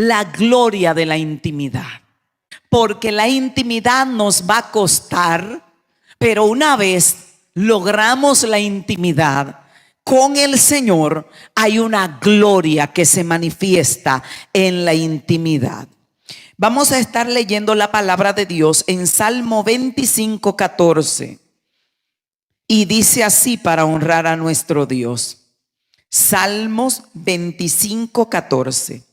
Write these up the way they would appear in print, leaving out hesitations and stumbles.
la gloria de la intimidad. Porque la intimidad nos va a costar, pero una vez logramos la intimidad con el Señor, hay una gloria que se manifiesta en la intimidad. Vamos a estar leyendo la palabra de Dios en Salmo 25:14. Y dice así para honrar a nuestro Dios. Salmos 25:14.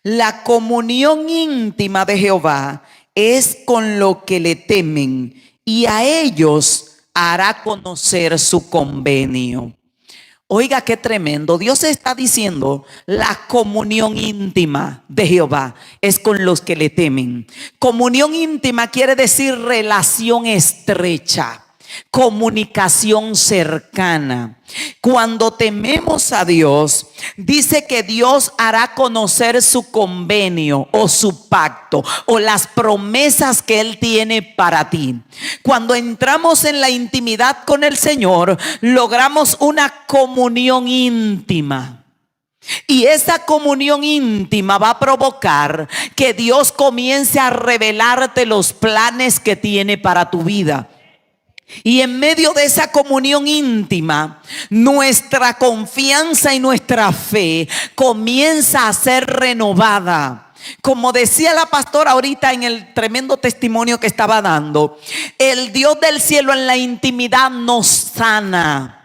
La comunión íntima de Jehová es con lo que le temen, y a ellos hará conocer su convenio. Oiga, qué tremendo. Dios está diciendo, la comunión íntima de Jehová es con los que le temen. Comunión íntima quiere decir relación estrecha, comunicación cercana. Cuando tememos a Dios, dice que Dios hará conocer su convenio o su pacto o las promesas que Él tiene para ti. Cuando entramos en la intimidad con el Señor, logramos una comunión íntima. Y esa comunión íntima va a provocar que Dios comience a revelarte los planes que tiene para tu vida. Y en medio de esa comunión íntima, nuestra confianza y nuestra fe comienza a ser renovada. Como decía la pastora ahorita en el tremendo testimonio que estaba dando, el Dios del cielo en la intimidad nos sana.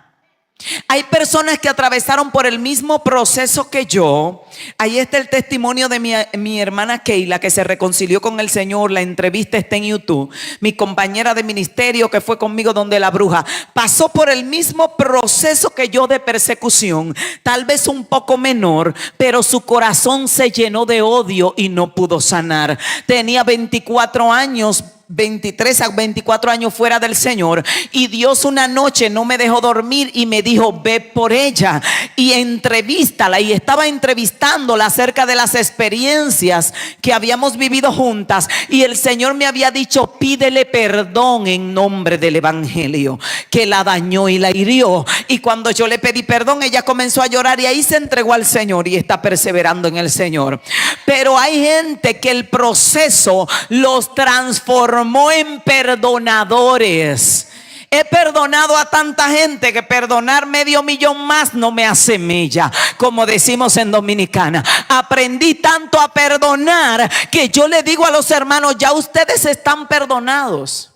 Hay personas que atravesaron por el mismo proceso que yo. Ahí está el testimonio de mi hermana Keila, que se reconcilió con el Señor. La entrevista está en YouTube. Mi compañera de ministerio que fue conmigo donde la bruja pasó por el mismo proceso que yo de persecución, tal vez un poco menor, pero su corazón se llenó de odio y no pudo sanar. Tenía 24 años, 23 a 24 años fuera del Señor, y Dios una noche no me dejó dormir y me dijo, ve por ella y entrevístala. Y estaba entrevistándola acerca de las experiencias que habíamos vivido juntas, y el Señor me había dicho, pídele perdón en nombre del evangelio, que la dañó y la hirió. Y cuando yo le pedí perdón, ella comenzó a llorar y ahí se entregó al Señor y está perseverando en el Señor. Pero hay gente que el proceso los transformó en perdonadores. He perdonado a tanta gente que perdonar 500,000 más no me hace mella, como decimos en Dominicana. Aprendí tanto a perdonar que yo le digo a los hermanos, ya ustedes están perdonados.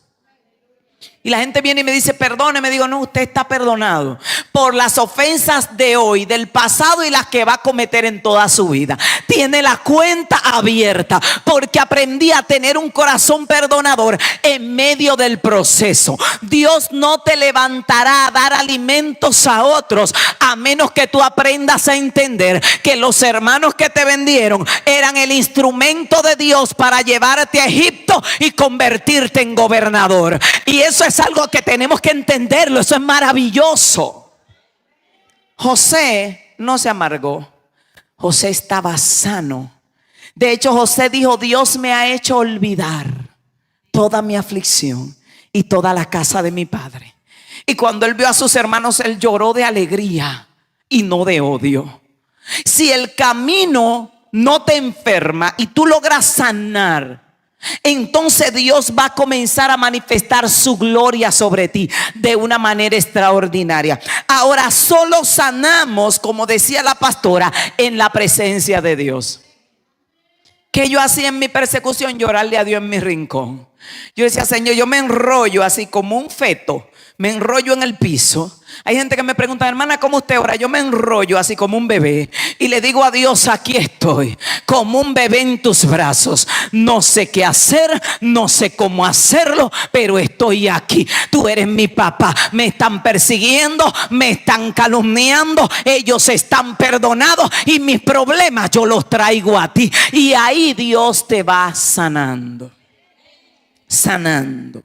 Y la gente viene y me dice, perdone. Me digo, no, usted está perdonado por las ofensas de hoy, del pasado y las que va a cometer en toda su vida. Tiene la cuenta abierta porque aprendí a tener un corazón perdonador en medio del proceso. Dios no te levantará a dar alimentos a otros a menos que tú aprendas a entender que los hermanos que te vendieron eran el instrumento de Dios para llevarte a Egipto y convertirte en gobernador. Y eso es algo que tenemos que entenderlo. Eso es maravilloso. José no se amargó. José estaba sano. De hecho, José dijo, Dios me ha hecho olvidar toda mi aflicción y toda la casa de mi padre. Y cuando él vio a sus hermanos, él lloró de alegría y no de odio. Si el camino no te enferma y tú logras sanar, entonces Dios va a comenzar a manifestar su gloria sobre ti de una manera extraordinaria. Ahora solo sanamos, como decía la pastora, en la presencia de Dios. ¿Qué yo hacía en mi persecución? Llorarle a Dios en mi rincón. Yo decía, Señor, yo me enrollo así como un feto, me enrollo en el piso. Hay gente que me pregunta, hermana, ¿cómo usted ora? Yo me enrollo así como un bebé y le digo a Dios, aquí estoy, como un bebé en tus brazos. No sé qué hacer, no sé cómo hacerlo, pero estoy aquí. Tú eres mi papá. Me están persiguiendo, me están calumniando, ellos están perdonados y mis problemas yo los traigo a ti. Y ahí Dios te va sanando. Sanando.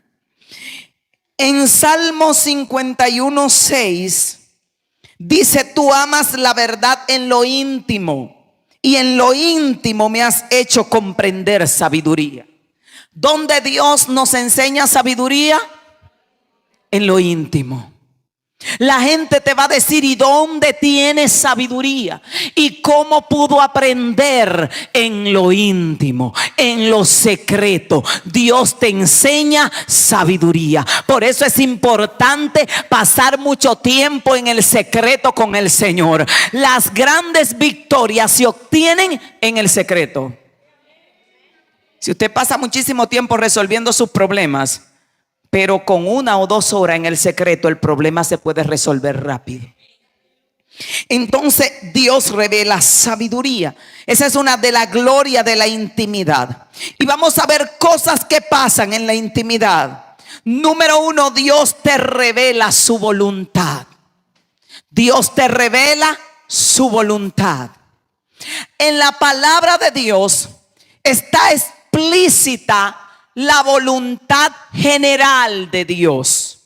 En Salmo 51:6 dice, tú amas la verdad en lo íntimo y en lo íntimo me has hecho comprender sabiduría. ¿Dónde Dios nos enseña sabiduría? En lo íntimo. La gente te va a decir: ¿y dónde tienes sabiduría? ¿Y cómo pudo aprender? En lo íntimo, en lo secreto. Dios te enseña sabiduría. Por eso es importante pasar mucho tiempo en el secreto con el Señor. Las grandes victorias se obtienen en el secreto. Si usted pasa muchísimo tiempo resolviendo sus problemas, pero con 1 o 2 horas en el secreto, el problema se puede resolver rápido. Entonces Dios revela sabiduría. Esa es una de las glorias de la intimidad. Y vamos a ver cosas que pasan en la intimidad. Número 1, Dios te revela su voluntad. Dios te revela su voluntad. En la palabra de Dios está explícita la voluntad general de Dios.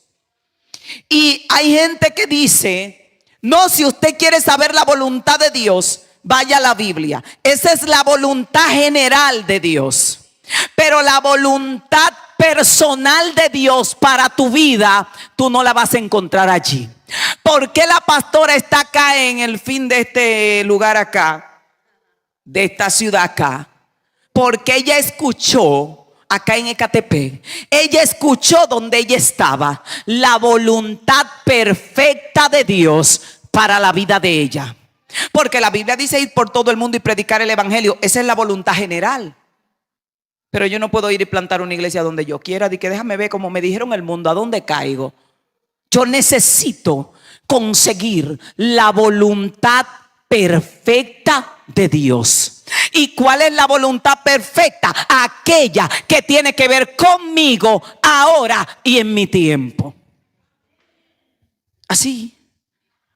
Y hay gente que dice: no, si usted quiere saber la voluntad de Dios, vaya a la Biblia. Esa es la voluntad general de Dios. Pero la voluntad personal de Dios para tu vida, tú no la vas a encontrar allí. ¿Por qué la pastora está acá en el fin de este lugar acá, de esta ciudad acá? Porque ella escuchó acá en Ecatepec, ella escuchó donde ella estaba la voluntad perfecta de Dios para la vida de ella. Porque la Biblia dice: ir por todo el mundo y predicar el evangelio. Esa es la voluntad general. Pero yo no puedo ir y plantar una iglesia donde yo quiera. De que déjame ver, como me dijeron el mundo, a dónde caigo. Yo necesito conseguir la voluntad perfecta de Dios. ¿Y cuál es la voluntad perfecta? Aquella que tiene que ver conmigo ahora y en mi tiempo. Así.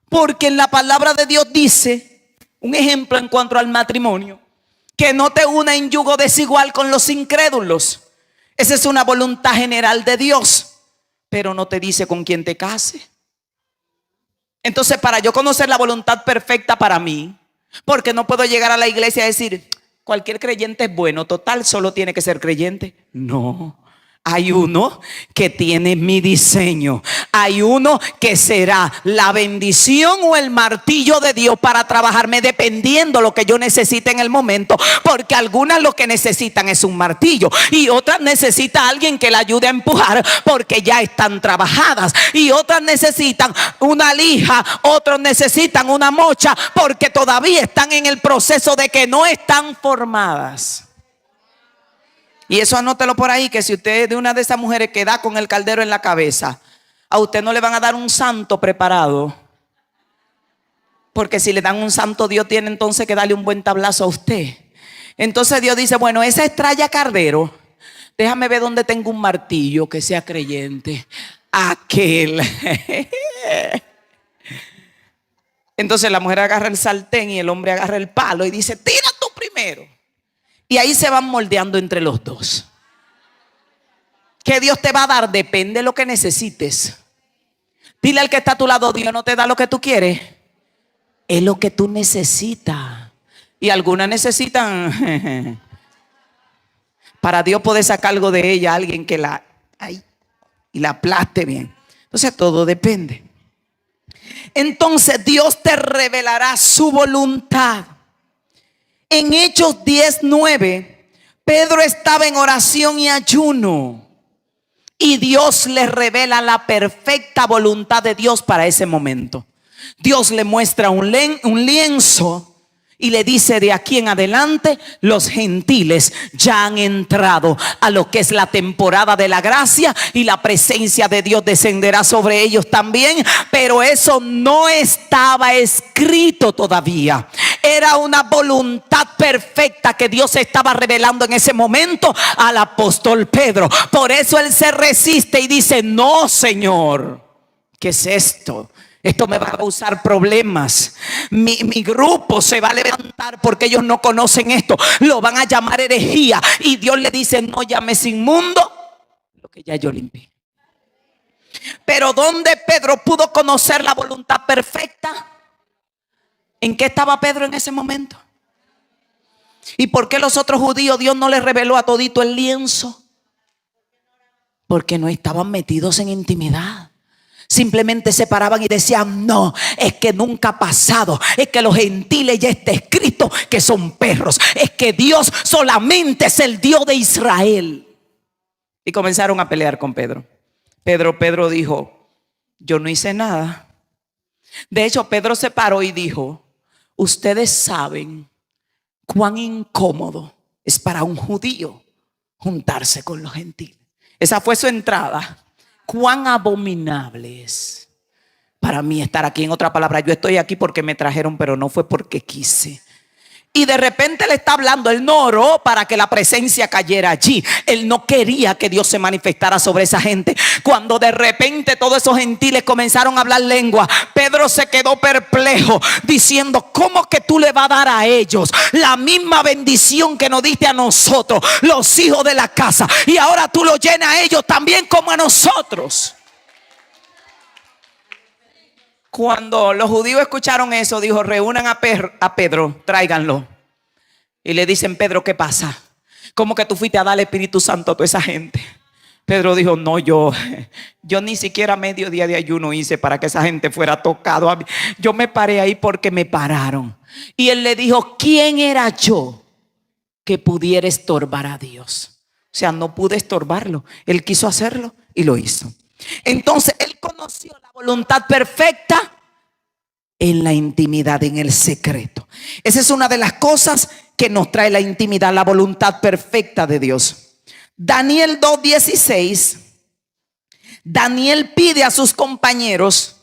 Porque en la palabra de Dios dice, un ejemplo en cuanto al matrimonio, que no te una en yugo desigual con los incrédulos. Esa es una voluntad general de Dios. Pero no te dice con quién te case. Entonces, para yo conocer la voluntad perfecta para mí, porque no puedo llegar a la iglesia y decir: cualquier creyente es bueno, total, solo tiene que ser creyente. No, hay uno que tiene mi diseño. Hay uno que será la bendición o el martillo de Dios para trabajarme, dependiendo lo que yo necesite en el momento. Porque algunas lo que necesitan es un martillo, y otras necesitan a alguien que la ayude a empujar, porque ya están trabajadas. Y otras necesitan una lija, otros necesitan una mocha, porque todavía están en el proceso de que no están formadas. Y eso anótelo por ahí, que si usted es de una de esas mujeres que da con el caldero en la cabeza, a usted no le van a dar un santo preparado. Porque si le dan un santo, Dios tiene entonces que darle un buen tablazo a usted. Entonces Dios dice: bueno, esa estrella cardero, déjame ver dónde tengo un martillo que sea creyente. Aquel. Entonces la mujer agarra el sartén y el hombre agarra el palo y dice: tira tú primero. Y ahí se van moldeando entre los dos. ¿Qué Dios te va a dar? Depende de lo que necesites. Dile al que está a tu lado: Dios no te da lo que tú quieres, es lo que tú necesitas. Y algunas necesitan para Dios poder sacar algo de ella, alguien que la y la aplaste bien. Entonces todo depende. Entonces Dios te revelará su voluntad. En Hechos 10:9, Pedro estaba en oración y ayuno, y Dios le revela la perfecta voluntad de Dios para ese momento. Dios le muestra un lienzo y le dice: de aquí en adelante los gentiles ya han entrado a lo que es la temporada de la gracia, y la presencia de Dios descenderá sobre ellos también. Pero eso no estaba escrito todavía. Era una voluntad perfecta que Dios estaba revelando en ese momento al apóstol Pedro. Por eso él se resiste y dice: no, Señor, ¿qué es esto? Esto me va a causar problemas. Mi grupo se va a levantar porque ellos no conocen esto. Lo van a llamar herejía. Y Dios le dice: no llames inmundo lo que ya yo limpié. Pero ¿dónde Pedro pudo conocer la voluntad perfecta? ¿En qué estaba Pedro en ese momento? ¿Y por qué los otros judíos Dios no les reveló a todito el lienzo? Porque no estaban metidos en intimidad. simplemente se paraban y decían: no, es que nunca ha pasado, es que los gentiles ya está escrito que son perros, es que Dios solamente es el Dios de Israel. Y comenzaron a pelear con Pedro. Pedro dijo: yo no hice nada. De hecho, Pedro se paró y dijo: ustedes saben cuán incómodo es para un judío juntarse con los gentiles. Esa fue su entrada. Cuán abominable es para mí estar aquí. En otra palabra, yo estoy aquí porque me trajeron, pero no fue porque quise. Y de repente le está hablando. Él no oró para que la presencia cayera allí. Él no quería que Dios se manifestara sobre esa gente. Cuando de repente todos esos gentiles comenzaron a hablar lengua, Pedro se quedó perplejo, diciendo: ¿cómo que tú le vas a dar a ellos la misma bendición que nos diste a nosotros, los hijos de la casa? Y ahora tú lo llenas a ellos también como a nosotros. Cuando los judíos escucharon eso, dijo: reúnan a Pedro, tráiganlo. Y le dicen: Pedro, ¿qué pasa? ¿Cómo que tú fuiste a dar el Espíritu Santo a toda esa gente? Pedro dijo: no, yo ni siquiera medio día de ayuno hice para que esa gente fuera tocado a mí. Yo me paré ahí porque me pararon. Y él le dijo: ¿quién era yo que pudiera estorbar a Dios? O sea, no pude estorbarlo. Él quiso hacerlo y lo hizo. Entonces él conoció la voluntad perfecta en la intimidad, en el secreto. Esa es una de las cosas que nos trae la intimidad, la voluntad perfecta de Dios. Daniel 2:16. Daniel pide a sus compañeros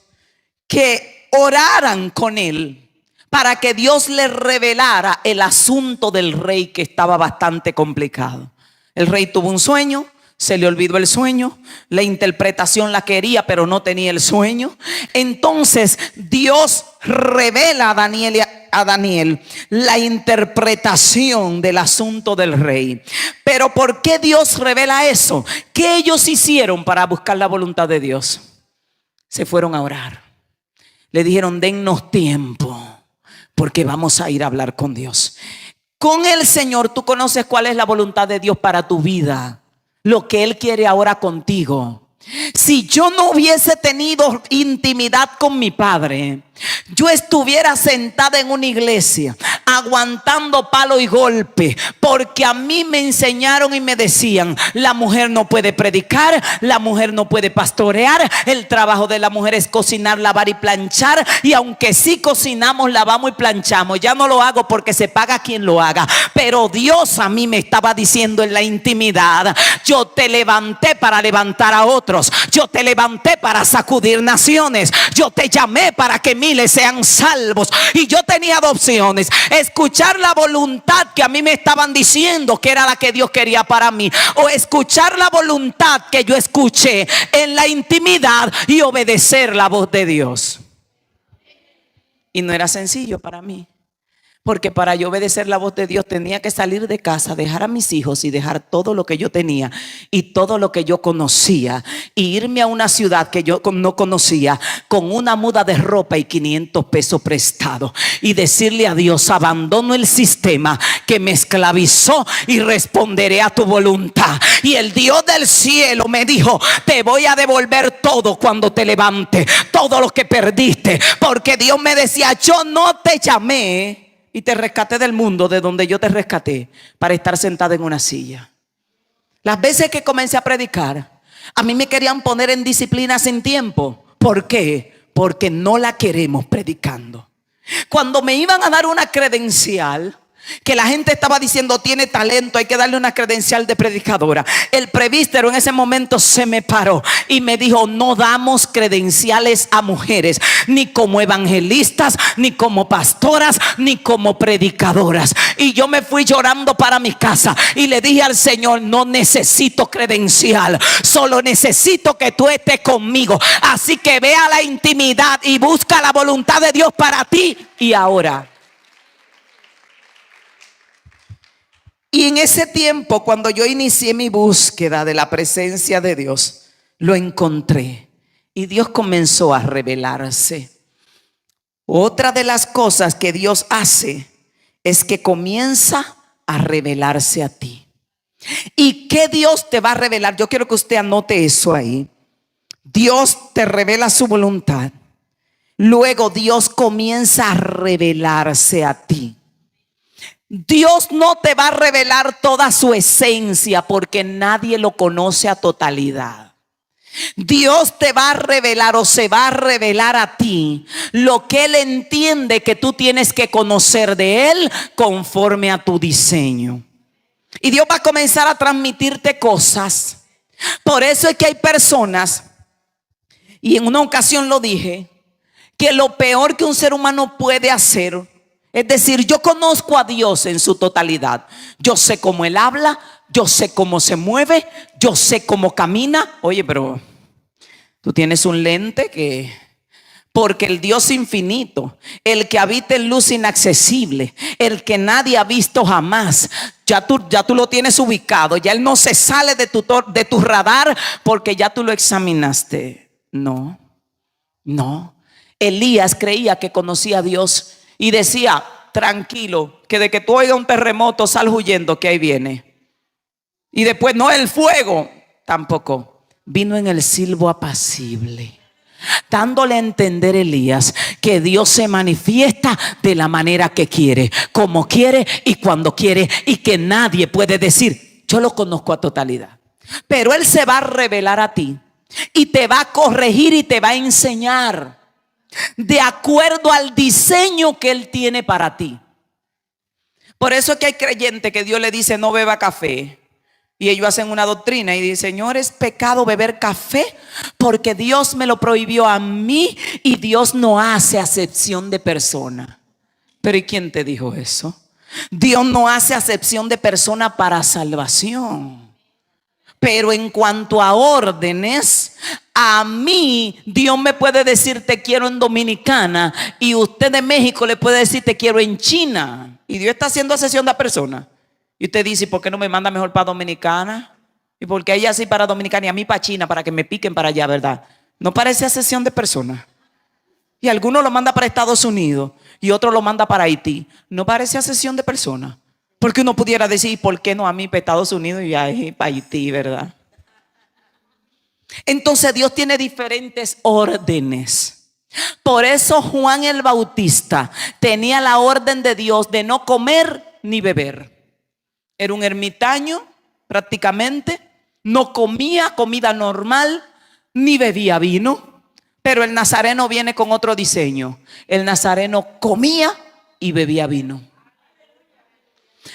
que oraran con él para que Dios le revelara el asunto del rey, que estaba bastante complicado. El rey tuvo un sueño. Se le olvidó el sueño. La interpretación la quería, pero no tenía el sueño. Entonces Dios revela a Daniel la interpretación del asunto del rey. Pero ¿por qué Dios revela eso? ¿Qué ellos hicieron para buscar la voluntad de Dios? Se fueron a orar. Le dijeron: dennos tiempo, porque vamos a ir a hablar con Dios. Con el Señor tú conoces cuál es la voluntad de Dios para tu vida, lo que Él quiere ahora contigo. Si yo no hubiese tenido intimidad con mi Padre, yo estuviera sentada en una iglesia aguantando palo y golpe, porque a mí me enseñaron y me decían: la mujer no puede predicar, la mujer no puede pastorear, el trabajo de la mujer es cocinar, lavar y planchar. Y aunque sí cocinamos, lavamos y planchamos, ya no lo hago porque se paga quien lo haga. Pero Dios a mí me estaba diciendo en la intimidad: yo te levanté para levantar a otros, yo te levanté para sacudir naciones, yo te llamé para que miles sean salvos. Y yo tenía dos opciones: escuchar la voluntad que a mí me estaban diciendo que era la que Dios quería para mí, o escuchar la voluntad que yo escuché en la intimidad y obedecer la voz de Dios. Y no era sencillo para mí, porque para yo obedecer la voz de Dios tenía que salir de casa, dejar a mis hijos y dejar todo lo que yo tenía y todo lo que yo conocía, y irme a una ciudad que yo no conocía con una muda de ropa y 500 pesos prestados, y decirle a Dios: abandono el sistema que me esclavizó y responderé a tu voluntad. Y el Dios del cielo me dijo: te voy a devolver todo cuando te levantes, todo lo que perdiste. Porque Dios me decía: yo no te llamé y te rescaté del mundo de donde yo te rescaté para estar sentada en una silla. Las veces que comencé a predicar, a mí me querían poner en disciplina sin tiempo. ¿Por qué? Porque no la queremos predicando. Cuando me iban a dar una credencial, que la gente estaba diciendo: tiene talento, hay que darle una credencial de predicadora, el presbítero en ese momento se me paró y me dijo: no damos credenciales a mujeres, ni como evangelistas, ni como pastoras, ni como predicadoras. Y yo me fui llorando para mi casa y le dije al Señor: no necesito credencial, solo necesito que tú estés conmigo. Así que ve a la intimidad y busca la voluntad de Dios para ti y ahora. Y en ese tiempo, cuando yo inicié mi búsqueda de la presencia de Dios, lo encontré y Dios comenzó a revelarse. Otra de las cosas que Dios hace es que comienza a revelarse a ti. ¿Y qué Dios te va a revelar? Yo quiero que usted anote eso ahí. Dios te revela su voluntad. Luego Dios comienza a revelarse a ti. Dios no te va a revelar toda su esencia porque nadie lo conoce a totalidad. Dios te va a revelar o se va a revelar a ti lo que Él entiende que tú tienes que conocer de Él conforme a tu diseño. Y Dios va a comenzar a transmitirte cosas. Por eso es que hay personas, y en una ocasión lo dije, que lo peor que un ser humano puede hacer es decir, yo conozco a Dios en su totalidad. Yo sé cómo Él habla, yo sé cómo se mueve, yo sé cómo camina. Oye, pero tú tienes un lente que... Porque el Dios infinito, el que habita en luz inaccesible, el que nadie ha visto jamás, ya tú lo tienes ubicado. Ya Él no se sale de tu radar porque ya tú lo examinaste. No. Elías creía que conocía a Dios y decía, tranquilo, que de que tú oigas un terremoto sal huyendo que ahí viene. Y después no, el fuego tampoco. Vino en el silbo apacible, dándole a entender Elías que Dios se manifiesta de la manera que quiere, como quiere y cuando quiere, y que nadie puede decir, yo lo conozco a totalidad. Pero Él se va a revelar a ti y te va a corregir y te va a enseñar de acuerdo al diseño que Él tiene para ti. Por eso es que hay creyentes que Dios le dice no beba café, y ellos hacen una doctrina y dicen, Señor, es pecado beber café porque Dios me lo prohibió a mí y Dios no hace acepción de persona. Pero ¿y quién te dijo eso? Dios no hace acepción de persona para salvación. Pero en cuanto a órdenes, a mí Dios me puede decir te quiero en Dominicana y usted de México le puede decir te quiero en China. Y Dios está haciendo acepción de persona. Y usted dice, ¿por qué no me manda mejor para Dominicana? ¿Y por qué ella sí para Dominicana y a mí para China para que me piquen para allá, verdad? ¿No parece acepción de persona? Y algunos lo manda para Estados Unidos y otro lo manda para Haití. ¿No parece acepción de persona? Porque uno pudiera decir, ¿por qué no a mí para Estados Unidos y a para Haití, verdad? Entonces Dios tiene diferentes órdenes. Por eso Juan el Bautista tenía la orden de Dios de no comer ni beber. Era un ermitaño prácticamente, no comía comida normal ni bebía vino. Pero el nazareno viene con otro diseño. El nazareno comía y bebía vino.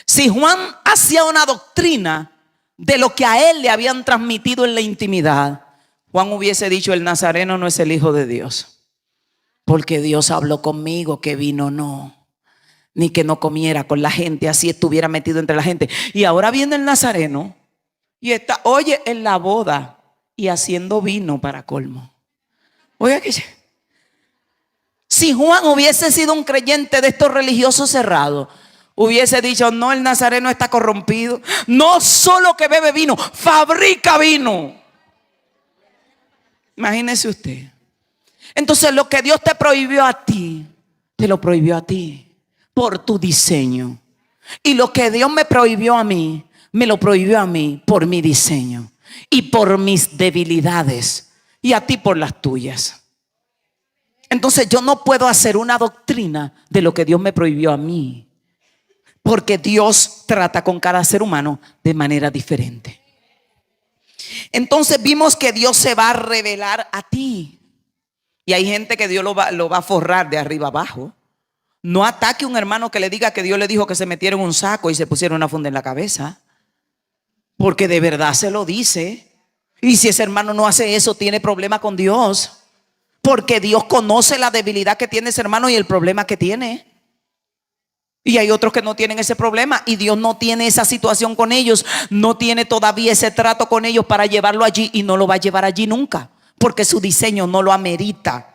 Si Juan hacía una doctrina de lo que a él le habían transmitido en la intimidad, Juan hubiese dicho, el nazareno no es el Hijo de Dios, porque Dios habló conmigo que vino no, ni que no comiera con la gente, así estuviera metido entre la gente. Y ahora viene el nazareno y está, oye, en la boda y haciendo vino para colmo. Oiga que si Juan hubiese sido un creyente de estos religiosos cerrados, hubiese dicho, no, el nazareno está corrompido. No solo que bebe vino, fabrica vino. Imagínese usted. Entonces lo que Dios te prohibió a ti, te lo prohibió a ti por tu diseño. Y lo que Dios me prohibió a mí, me lo prohibió a mí por mi diseño y por mis debilidades, y a ti por las tuyas. Entonces yo no puedo hacer una doctrina de lo que Dios me prohibió a mí, porque Dios trata con cada ser humano de manera diferente. Entonces vimos que Dios se va a revelar a ti. Y hay gente que Dios lo va a forrar de arriba abajo. No ataque a un hermano que le diga que Dios le dijo que se metiera en un saco y se pusiera una funda en la cabeza, porque de verdad se lo dice. Y si ese hermano no hace eso, tiene problema con Dios, porque Dios conoce la debilidad que tiene ese hermano y el problema que tiene. Y hay otros que no tienen ese problema y Dios no tiene esa situación con ellos, no tiene todavía ese trato con ellos para llevarlo allí, y no lo va a llevar allí nunca, porque su diseño no lo amerita.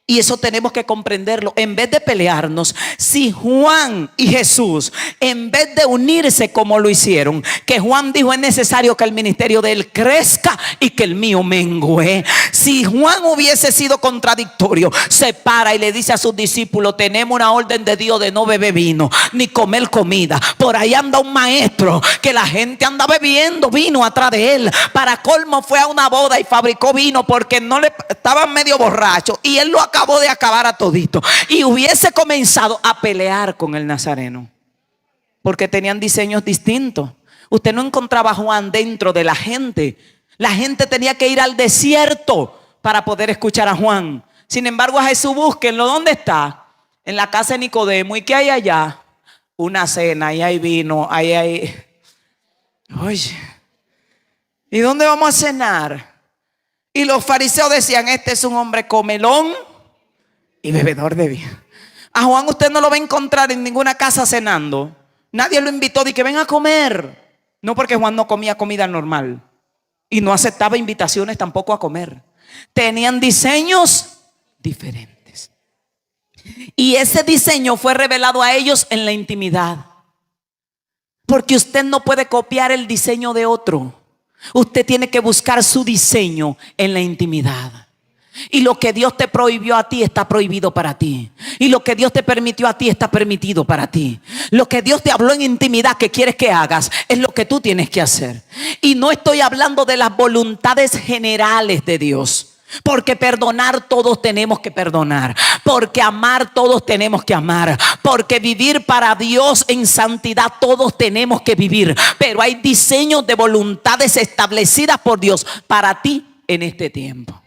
Y eso tenemos que comprenderlo. En vez de pelearnos, si Juan y Jesús, en vez de unirse como lo hicieron, que Juan dijo: es necesario que el ministerio de él crezca y que el mío mengue. Si Juan hubiese sido contradictorio, se para y le dice a sus discípulos: tenemos una orden de Dios de no beber vino ni comer comida. Por ahí anda un maestro que la gente anda bebiendo vino atrás de él. Para colmo, fue a una boda y fabricó vino porque no le estaban medio borrachos, y él lo acabó de acabar a todito. Y hubiese comenzado a pelear con el nazareno, porque tenían diseños distintos. Usted no encontraba a Juan dentro de la gente. La gente tenía que ir al desierto para poder escuchar a Juan. Sin embargo, a Jesús búsquenlo. ¿Dónde está? En la casa de Nicodemo. ¿Y qué hay allá? Una cena, ahí hay vino, ahí hay... Oye, ¿y dónde vamos a cenar? Y los fariseos decían: este es un hombre comelón y bebedor de vino. A Juan usted no lo va a encontrar en ninguna casa cenando. Nadie lo invitó de que ven a comer. No, porque Juan no comía comida normal y no aceptaba invitaciones tampoco a comer. Tenían diseños diferentes, y ese diseño fue revelado a ellos en la intimidad. Porque usted no puede copiar el diseño de otro. Usted tiene que buscar su diseño en la intimidad. Y lo que Dios te prohibió a ti está prohibido para ti. Y lo que Dios te permitió a ti está permitido para ti. Lo que Dios te habló en intimidad que quieres que hagas es lo que tú tienes que hacer. Y no estoy hablando de las voluntades generales de Dios. Porque perdonar todos tenemos que perdonar. Porque amar todos tenemos que amar. Porque vivir para Dios en santidad todos tenemos que vivir. Pero hay diseños de voluntades establecidas por Dios para ti en este tiempo.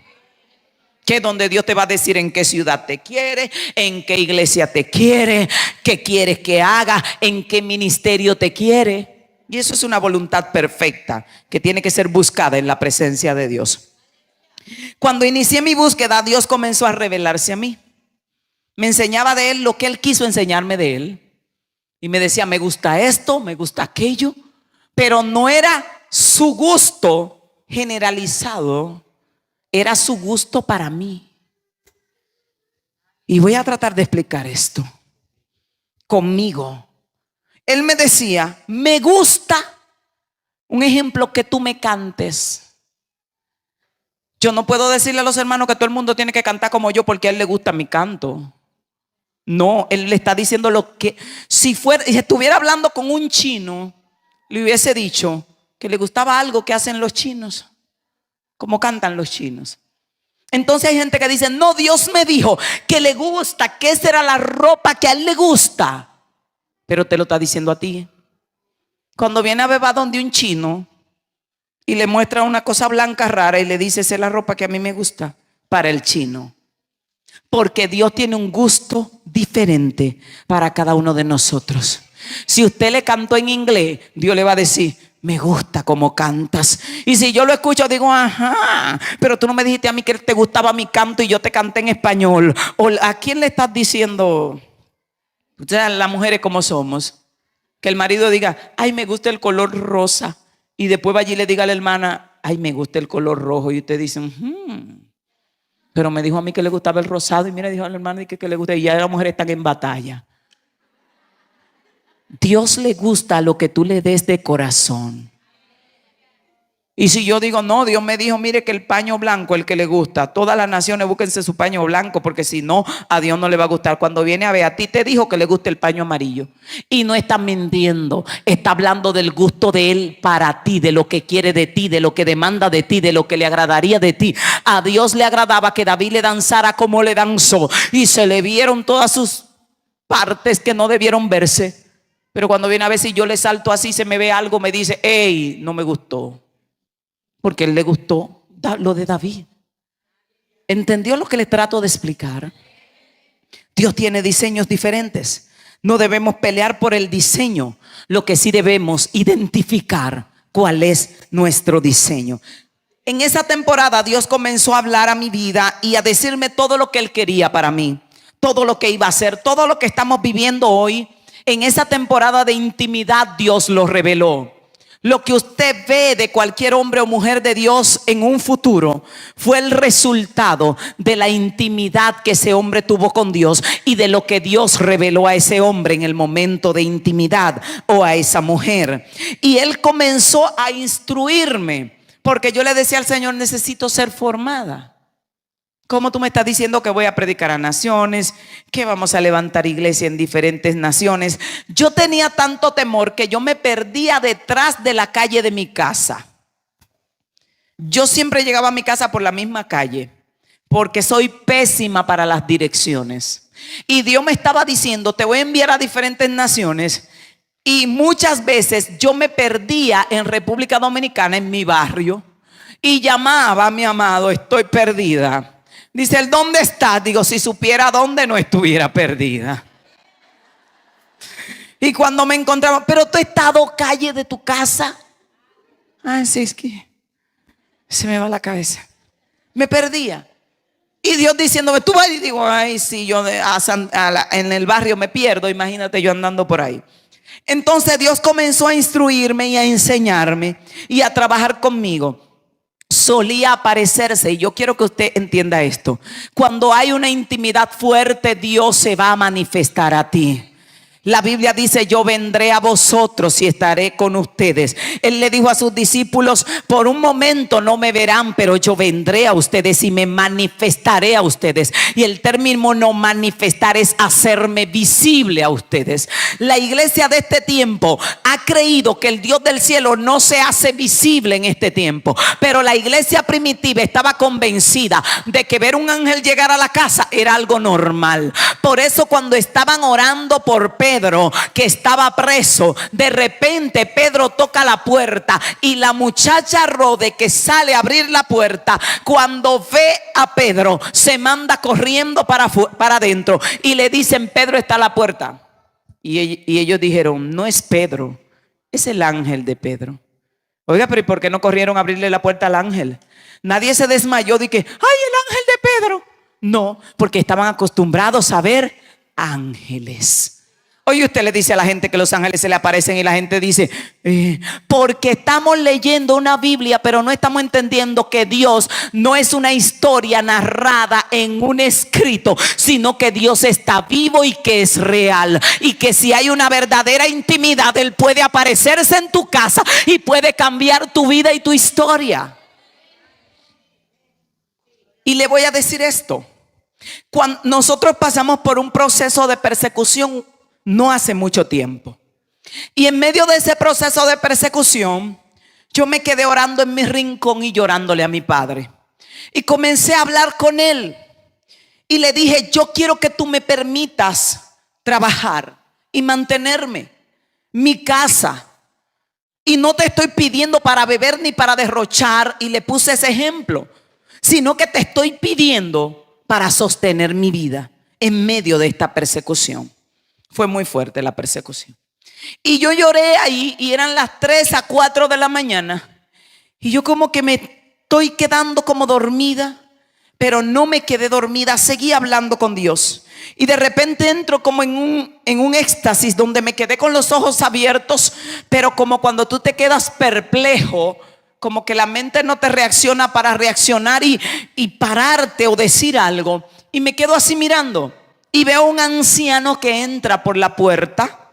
Que es donde Dios te va a decir en qué ciudad te quiere, en qué iglesia te quiere, qué quieres que haga, en qué ministerio te quiere. Y eso es una voluntad perfecta que tiene que ser buscada en la presencia de Dios. Cuando inicié mi búsqueda, Dios comenzó a revelarse a mí. Me enseñaba de Él lo que Él quiso enseñarme de Él. Y me decía: me gusta esto, me gusta aquello. Pero no era su gusto generalizado, era su gusto para mí. Y voy a tratar de explicar esto conmigo. Él me decía: me gusta, un ejemplo, que tú me cantes. Yo no puedo decirle a los hermanos que todo el mundo tiene que cantar como yo porque a él le gusta mi canto. No, él le está diciendo lo que, si estuviera hablando con un chino, le hubiese dicho que le gustaba algo que hacen los chinos, como cantan los chinos. Entonces hay gente que dice: no, Dios me dijo que le gusta, que esa era la ropa que a él le gusta. Pero te lo está diciendo a ti. Cuando viene a beber donde un chino y le muestra una cosa blanca rara y le dice: esa es la ropa que a mí me gusta, para el chino. Porque Dios tiene un gusto diferente para cada uno de nosotros. Si usted le cantó en inglés, Dios le va a decir: me gusta cómo cantas. Y si yo lo escucho, digo: ajá, pero tú no me dijiste a mí que te gustaba mi canto y yo te canté en español. ¿O a quién le estás diciendo? Ustedes, las mujeres como somos, que el marido diga: ay, me gusta el color rosa, y después va allí y le diga a la hermana: ay, me gusta el color rojo. Y usted dice: pero me dijo a mí que le gustaba el rosado, y mira, dijo a la hermana que le gusta. Y ya las mujeres están en batalla. Dios le gusta lo que tú le des de corazón. Y si yo digo: no, Dios me dijo, mire, que el paño blanco es el que le gusta, todas las naciones búsquense su paño blanco, porque si no, a Dios no le va a gustar. Cuando viene a ver, a ti te dijo que le gusta el paño amarillo. Y no está mintiendo, está hablando del gusto de Él para ti, de lo que quiere de ti, de lo que demanda de ti, de lo que le agradaría de ti. A Dios le agradaba que David le danzara como le danzó, y se le vieron todas sus partes que no debieron verse. Pero cuando viene a ver, si yo le salto así, se me ve algo, me dice: hey, no me gustó. Porque a él le gustó lo de David. ¿Entendió lo que le trato de explicar? Dios tiene diseños diferentes. No debemos pelear por el diseño. Lo que sí debemos identificar cuál es nuestro diseño. En esa temporada Dios comenzó a hablar a mi vida y a decirme todo lo que Él quería para mí, todo lo que iba a hacer, todo lo que estamos viviendo hoy. En esa temporada de intimidad Dios lo reveló. Lo que usted ve de cualquier hombre o mujer de Dios en un futuro fue el resultado de la intimidad que ese hombre tuvo con Dios y de lo que Dios reveló a ese hombre en el momento de intimidad, o a esa mujer. Y él comenzó a instruirme, porque yo le decía al Señor: necesito ser formada. ¿Cómo tú me estás diciendo que voy a predicar a naciones, que vamos a levantar iglesia en diferentes naciones? Yo tenía tanto temor que yo me perdía detrás de la calle de mi casa. Yo siempre llegaba a mi casa por la misma calle, porque soy pésima para las direcciones. Y Dios me estaba diciendo: te voy a enviar a diferentes naciones. Y muchas veces yo me perdía en República Dominicana, en mi barrio, y llamaba a mi amado: estoy perdida. Dice él: ¿dónde estás? Digo: si supiera dónde, no estuviera perdida. Y cuando me encontraba: pero tú estás a 2 calles de tu casa. Ay, sí, es que se me va la cabeza. Me perdía. Y Dios diciéndome: tú vas. Y digo: ay, sí, yo en el barrio me pierdo. Imagínate yo andando por ahí. Entonces Dios comenzó a instruirme y a enseñarme y a trabajar conmigo. Solía aparecerse, y yo quiero que usted entienda esto: cuando hay una intimidad fuerte, Dios se va a manifestar a ti. La Biblia dice: yo vendré a vosotros y estaré con ustedes. Él le dijo a sus discípulos: por un momento no me verán, pero yo vendré a ustedes y me manifestaré a ustedes. Y el término no manifestar es hacerme visible a ustedes. La iglesia de este tiempo ha creído que el Dios del cielo no se hace visible en este tiempo, pero la iglesia primitiva estaba convencida de que ver un ángel llegar a la casa era algo normal. Por eso cuando estaban orando por Pedro, que estaba preso, de repente Pedro toca la puerta y la muchacha Rode, que sale a abrir la puerta, cuando ve a Pedro, se manda corriendo para adentro y le dicen: Pedro está a la puerta. Y ellos dijeron: no es Pedro, es el ángel de Pedro. Oiga, pero ¿y por qué no corrieron a abrirle la puerta al ángel? Nadie se desmayó de que: ¡ay, el ángel de Pedro! No, porque estaban acostumbrados a ver ángeles. Hoy usted le dice a la gente que los ángeles se le aparecen y la gente dice: porque estamos leyendo una Biblia, pero no estamos entendiendo que Dios no es una historia narrada en un escrito, sino que Dios está vivo y que es real, y que si hay una verdadera intimidad, Él puede aparecerse en tu casa y puede cambiar tu vida y tu historia. Y le voy a decir esto: cuando nosotros pasamos por un proceso de persecución no hace mucho tiempo, y en medio de ese proceso de persecución, yo me quedé orando en mi rincón y llorándole a mi padre. Y comencé a hablar con él y le dije: yo quiero que tú me permitas trabajar y mantenerme, mi casa. Y no te estoy pidiendo para beber ni para derrochar, y le puse ese ejemplo, sino que te estoy pidiendo para sostener mi vida en medio de esta persecución. Fue muy fuerte la persecución. Y yo lloré ahí, y eran las 3 a 4 de la mañana. Y yo como que me estoy quedando como dormida, pero no me quedé dormida, seguí hablando con Dios. Y de repente entro como en un éxtasis donde me quedé con los ojos abiertos, pero como cuando tú te quedas perplejo, como que la mente no te reacciona para reaccionar y pararte o decir algo. Y me quedo así mirando. Y veo un anciano que entra por la puerta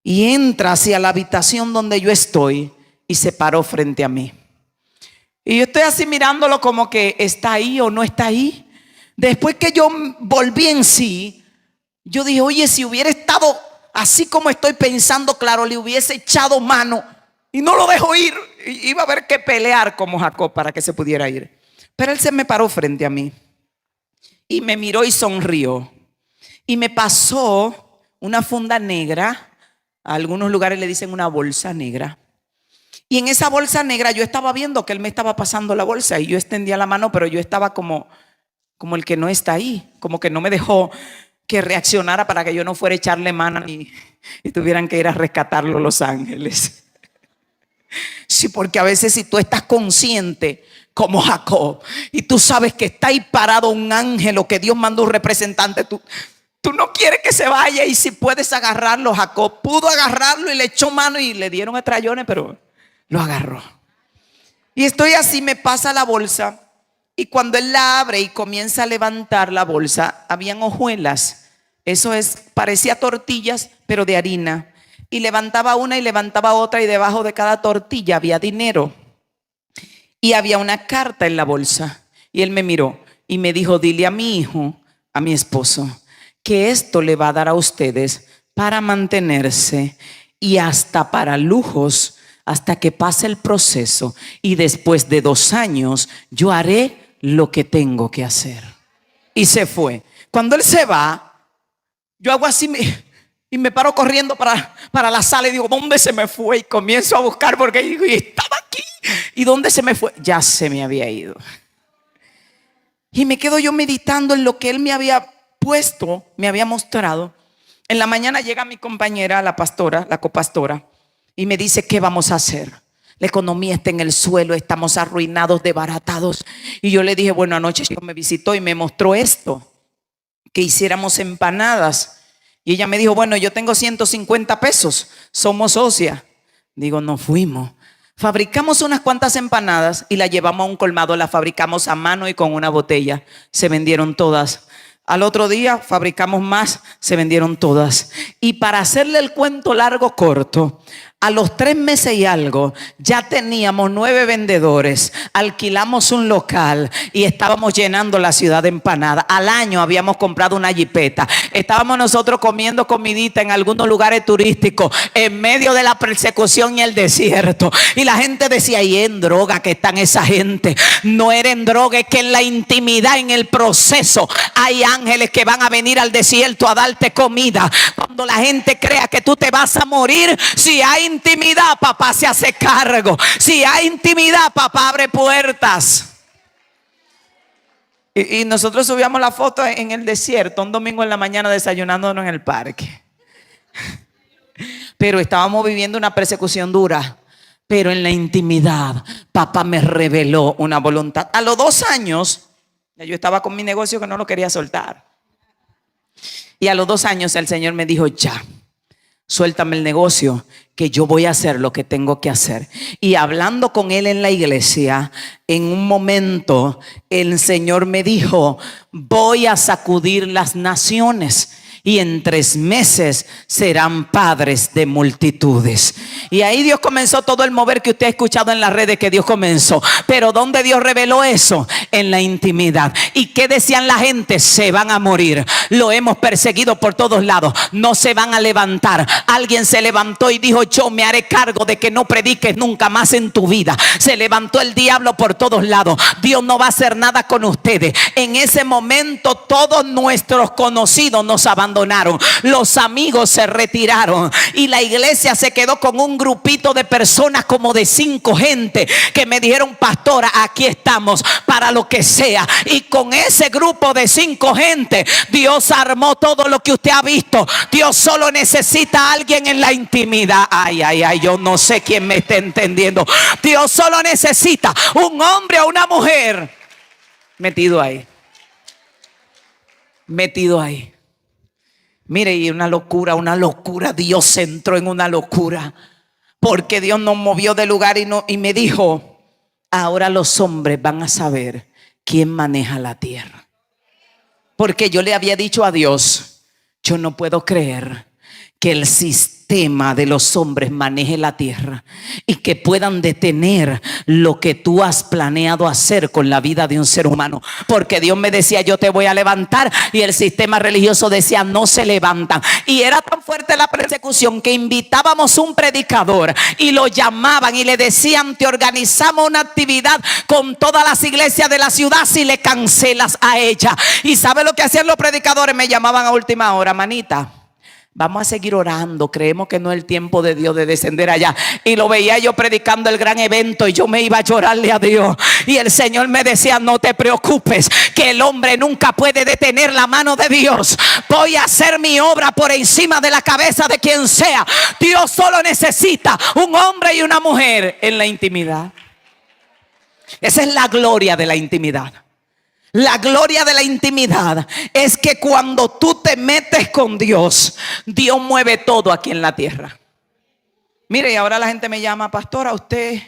y entra hacia la habitación donde yo estoy y se paró frente a mí. Y yo estoy así mirándolo como que está ahí o no está ahí. Después que yo volví en sí, yo dije: oye, si hubiera estado así como estoy pensando, claro, le hubiese echado mano y no lo dejo ir. Iba a haber que pelear como Jacob para que se pudiera ir. Pero él se me paró frente a mí y me miró y sonrió. Y me pasó una funda negra. A algunos lugares le dicen una bolsa negra. Y en esa bolsa negra yo estaba viendo que él me estaba pasando la bolsa, y yo extendía la mano, pero yo estaba como el que no está ahí, como que no me dejó que reaccionara para que yo no fuera a echarle mano y tuvieran que ir a rescatarlo los ángeles. Sí, porque a veces si tú estás consciente como Jacob y tú sabes que está ahí parado un ángel o que Dios mandó un representante, tú no quieres que se vaya. Y si puedes agarrarlo, Jacob pudo agarrarlo y le echó mano y le dieron estrellones, pero lo agarró. Y estoy así, me pasa la bolsa. Y cuando él la abre y comienza a levantar la bolsa, habían hojuelas. Eso es, parecía tortillas, pero de harina. Y levantaba una y levantaba otra, y debajo de cada tortilla había dinero. Y había una carta en la bolsa. Y él me miró y me dijo: dile a mi hijo, a mi esposo, que esto le va a dar a ustedes para mantenerse y hasta para lujos, hasta que pase el proceso. Y después de 2 años yo haré lo que tengo que hacer. Y se fue. Cuando él se va, yo hago así y me paro corriendo para la sala y digo: ¿dónde se me fue? Y comienzo a buscar, porque digo: y estaba aquí. ¿Y dónde se me fue? Ya se me había ido. Y me quedo yo meditando en lo que él me había puesto, me había mostrado. En la mañana llega mi compañera, la pastora, la copastora, y me dice: ¿qué vamos a hacer? La economía está en el suelo, estamos arruinados, desbaratados. Y yo le dije: bueno, anoche me visitó y me mostró esto, que hiciéramos empanadas. Y ella me dijo: bueno, yo tengo 150 pesos, somos socias. Digo: nos fuimos. Fabricamos unas cuantas empanadas y las llevamos a un colmado. Las fabricamos a mano y con una botella. Se vendieron todas. Al otro día fabricamos más, se vendieron todas. Y para hacerle el cuento largo corto, a los 3 meses y algo ya teníamos 9 vendedores, alquilamos un local y estábamos llenando la ciudad de empanadas. Al año habíamos comprado una jipeta. Estábamos nosotros comiendo comidita en algunos lugares turísticos en medio de la persecución y el desierto. Y la gente decía: y en droga que están esa gente. No era en droga, es que en la intimidad, en el proceso, hay ángeles que van a venir al desierto a darte comida. Cuando la gente crea que tú te vas a morir, si hay intimidad, papá se hace cargo. Si hay intimidad, papá abre puertas. Y nosotros subíamos la foto en el desierto, un domingo en la mañana, desayunándonos en el parque. Pero estábamos viviendo una persecución dura. Pero en la intimidad, papá me reveló una voluntad. A los 2 años, yo estaba con mi negocio que no lo quería soltar. Y a los 2 años el Señor me dijo: ya, suéltame el negocio, que yo voy a hacer lo que tengo que hacer. Y hablando con él en la iglesia, en un momento el Señor me dijo: voy a sacudir las naciones, y en 3 meses serán padres de multitudes. Y ahí Dios comenzó todo el mover que usted ha escuchado en las redes que Dios comenzó. Pero ¿dónde Dios reveló eso? En la intimidad. ¿Y qué decían la gente? Se van a morir. Lo hemos perseguido por todos lados. No se van a levantar. Alguien se levantó y dijo: yo me haré cargo de que no prediques nunca más en tu vida. Se levantó el diablo por todos lados. Dios no va a hacer nada con ustedes. En ese momento todos nuestros conocidos nos abandonaron. Los amigos se retiraron y la iglesia se quedó con un grupito de personas, como de 5 gente, que me dijeron: pastora, aquí estamos para lo que sea. Y con ese grupo de 5 gente, Dios armó todo lo que usted ha visto. Dios solo necesita a alguien en la intimidad. Ay, ay, ay, yo no sé quién me está entendiendo. Dios solo necesita un hombre o una mujer metido ahí. Metido ahí. Mire, y una locura. Dios entró en una locura, porque Dios nos movió de lugar y me dijo: ahora los hombres van a saber quién maneja la tierra. Porque yo le había dicho a Dios: yo no puedo creer que el sistema de los hombres maneje la tierra y que puedan detener lo que tú has planeado hacer con la vida de un ser humano. Porque Dios me decía: yo te voy a levantar, y el sistema religioso decía: no se levantan. Y era tan fuerte la persecución que invitábamos un predicador y lo llamaban y le decían: te organizamos una actividad con todas las iglesias de la ciudad si le cancelas a ella. Y ¿sabe lo que hacían los predicadores? Me llamaban a última hora: manita, vamos a seguir orando, creemos que no es el tiempo de Dios de descender allá. Y lo veía yo predicando el gran evento y yo me iba a llorarle a Dios. Y el Señor me decía: no te preocupes, que el hombre nunca puede detener la mano de Dios. Voy a hacer mi obra por encima de la cabeza de quien sea. Dios solo necesita un hombre y una mujer en la intimidad. Esa es la gloria de la intimidad. La gloria de la intimidad es que cuando tú te metes con Dios, Dios mueve todo aquí en la tierra. Mire, y ahora la gente me llama, pastora, usted,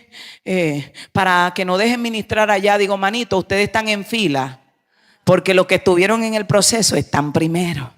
para que no dejen ministrar allá, digo, manito, ustedes están en fila, porque los que estuvieron en el proceso están primero.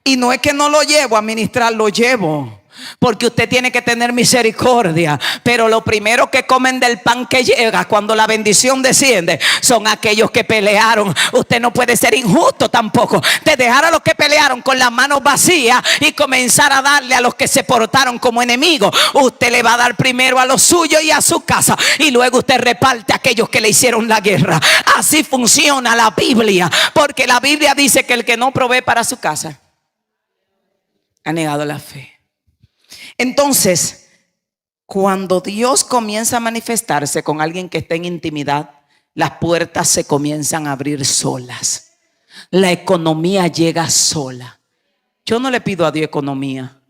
Y no es que no lo llevo a ministrar, lo llevo, porque usted tiene que tener misericordia. Pero lo primero que comen del pan que llega cuando la bendición desciende son aquellos que pelearon. Usted no puede ser injusto tampoco de dejar a los que pelearon con las manos vacías y comenzar a darle a los que se portaron como enemigos. Usted le va a dar primero a los suyos y a su casa, y luego usted reparte a aquellos que le hicieron la guerra. Así funciona la Biblia, porque la Biblia dice que el que no provee para su casa ha negado la fe. Entonces, cuando Dios comienza a manifestarse con alguien que está en intimidad, las puertas se comienzan a abrir solas. La economía llega sola. Yo no le pido a Dios economía.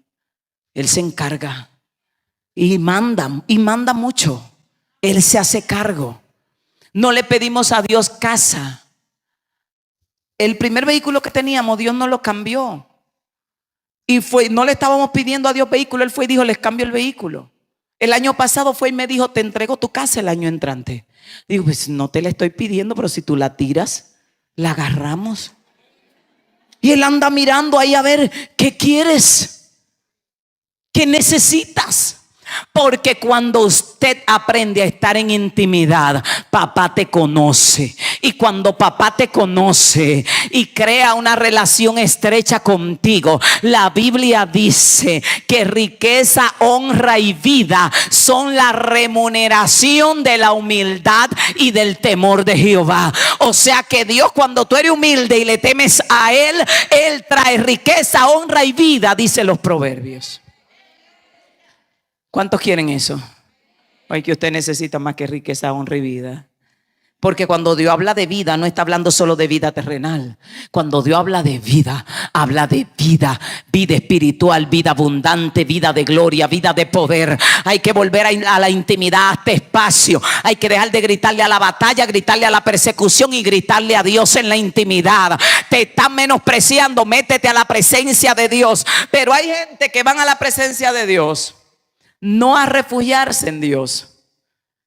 Él se encarga y manda mucho. Él se hace cargo. No le pedimos a Dios casa. El primer vehículo que teníamos, Dios no lo cambió. Y no le estábamos pidiendo a Dios vehículo. Él fue y dijo, les cambio el vehículo. El año pasado fue y me dijo, te entrego tu casa el año entrante. Digo, pues no te la estoy pidiendo, pero si tú la tiras, la agarramos. Y él anda mirando ahí a ver, ¿qué quieres? ¿Qué necesitas? Porque cuando usted aprende a estar en intimidad, papá te conoce. Y cuando papá te conoce y crea una relación estrecha contigo, la Biblia dice que riqueza, honra y vida son la remuneración de la humildad y del temor de Jehová. O sea que Dios, cuando tú eres humilde y le temes a Él, Él trae riqueza, honra y vida, dicen los proverbios. ¿Cuántos quieren eso? Ay, que usted necesita más que riqueza, honra y vida. Porque cuando Dios habla de vida, no está hablando solo de vida terrenal. Cuando Dios habla de vida, habla de vida, vida espiritual, vida abundante, vida de gloria, vida de poder. Hay que volver a la intimidad, a este espacio. Hay que dejar de gritarle a la batalla, gritarle a la persecución y gritarle a Dios en la intimidad. Te están menospreciando, métete a la presencia de Dios. Pero hay gente que van a la presencia de Dios no a refugiarse en Dios,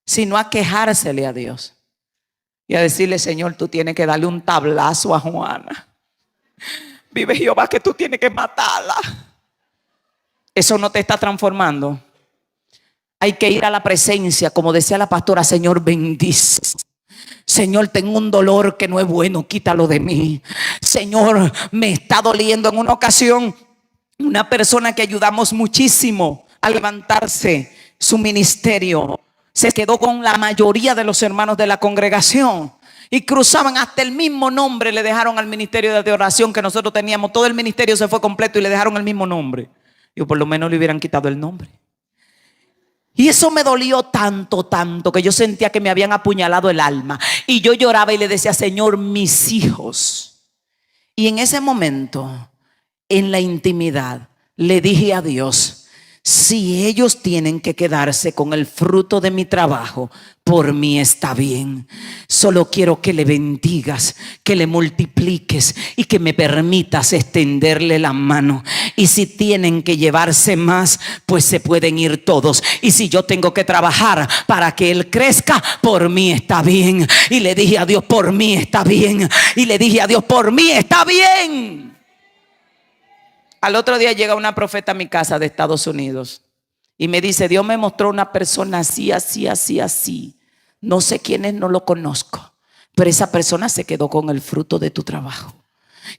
sino a quejársele a Dios y a decirle, Señor, tú tienes que darle un tablazo a Juana. Vive Jehová que tú tienes que matarla. Eso no te está transformando. Hay que ir a la presencia, como decía la pastora, Señor, bendice. Señor, tengo un dolor que no es bueno, quítalo de mí. Señor, me está doliendo. En una ocasión, una persona que ayudamos muchísimo a levantarse su ministerio, se quedó con la mayoría de los hermanos de la congregación y cruzaban hasta el mismo nombre. Le dejaron al ministerio de oración que nosotros teníamos, todo el ministerio se fue completo y le dejaron el mismo nombre. Yo por lo menos le hubieran quitado el nombre. Y eso me dolió tanto, tanto, que yo sentía que me habían apuñalado el alma. Y yo lloraba y le decía, Señor, mis hijos. Y en ese momento, en la intimidad, le dije a Dios, si ellos tienen que quedarse con el fruto de mi trabajo, por mí está bien. Solo quiero que le bendigas, que le multipliques y que me permitas extenderle la mano. Y si tienen que llevarse más, pues se pueden ir todos. Y si yo tengo que trabajar para que él crezca, por mí está bien. Y le dije a Dios, por mí está bien. Y le dije a Dios, por mí está bien. Al otro día llega una profeta a mi casa de Estados Unidos y me dice, Dios me mostró una persona así, así, así, así. No sé quién es, no lo conozco, pero esa persona se quedó con el fruto de tu trabajo.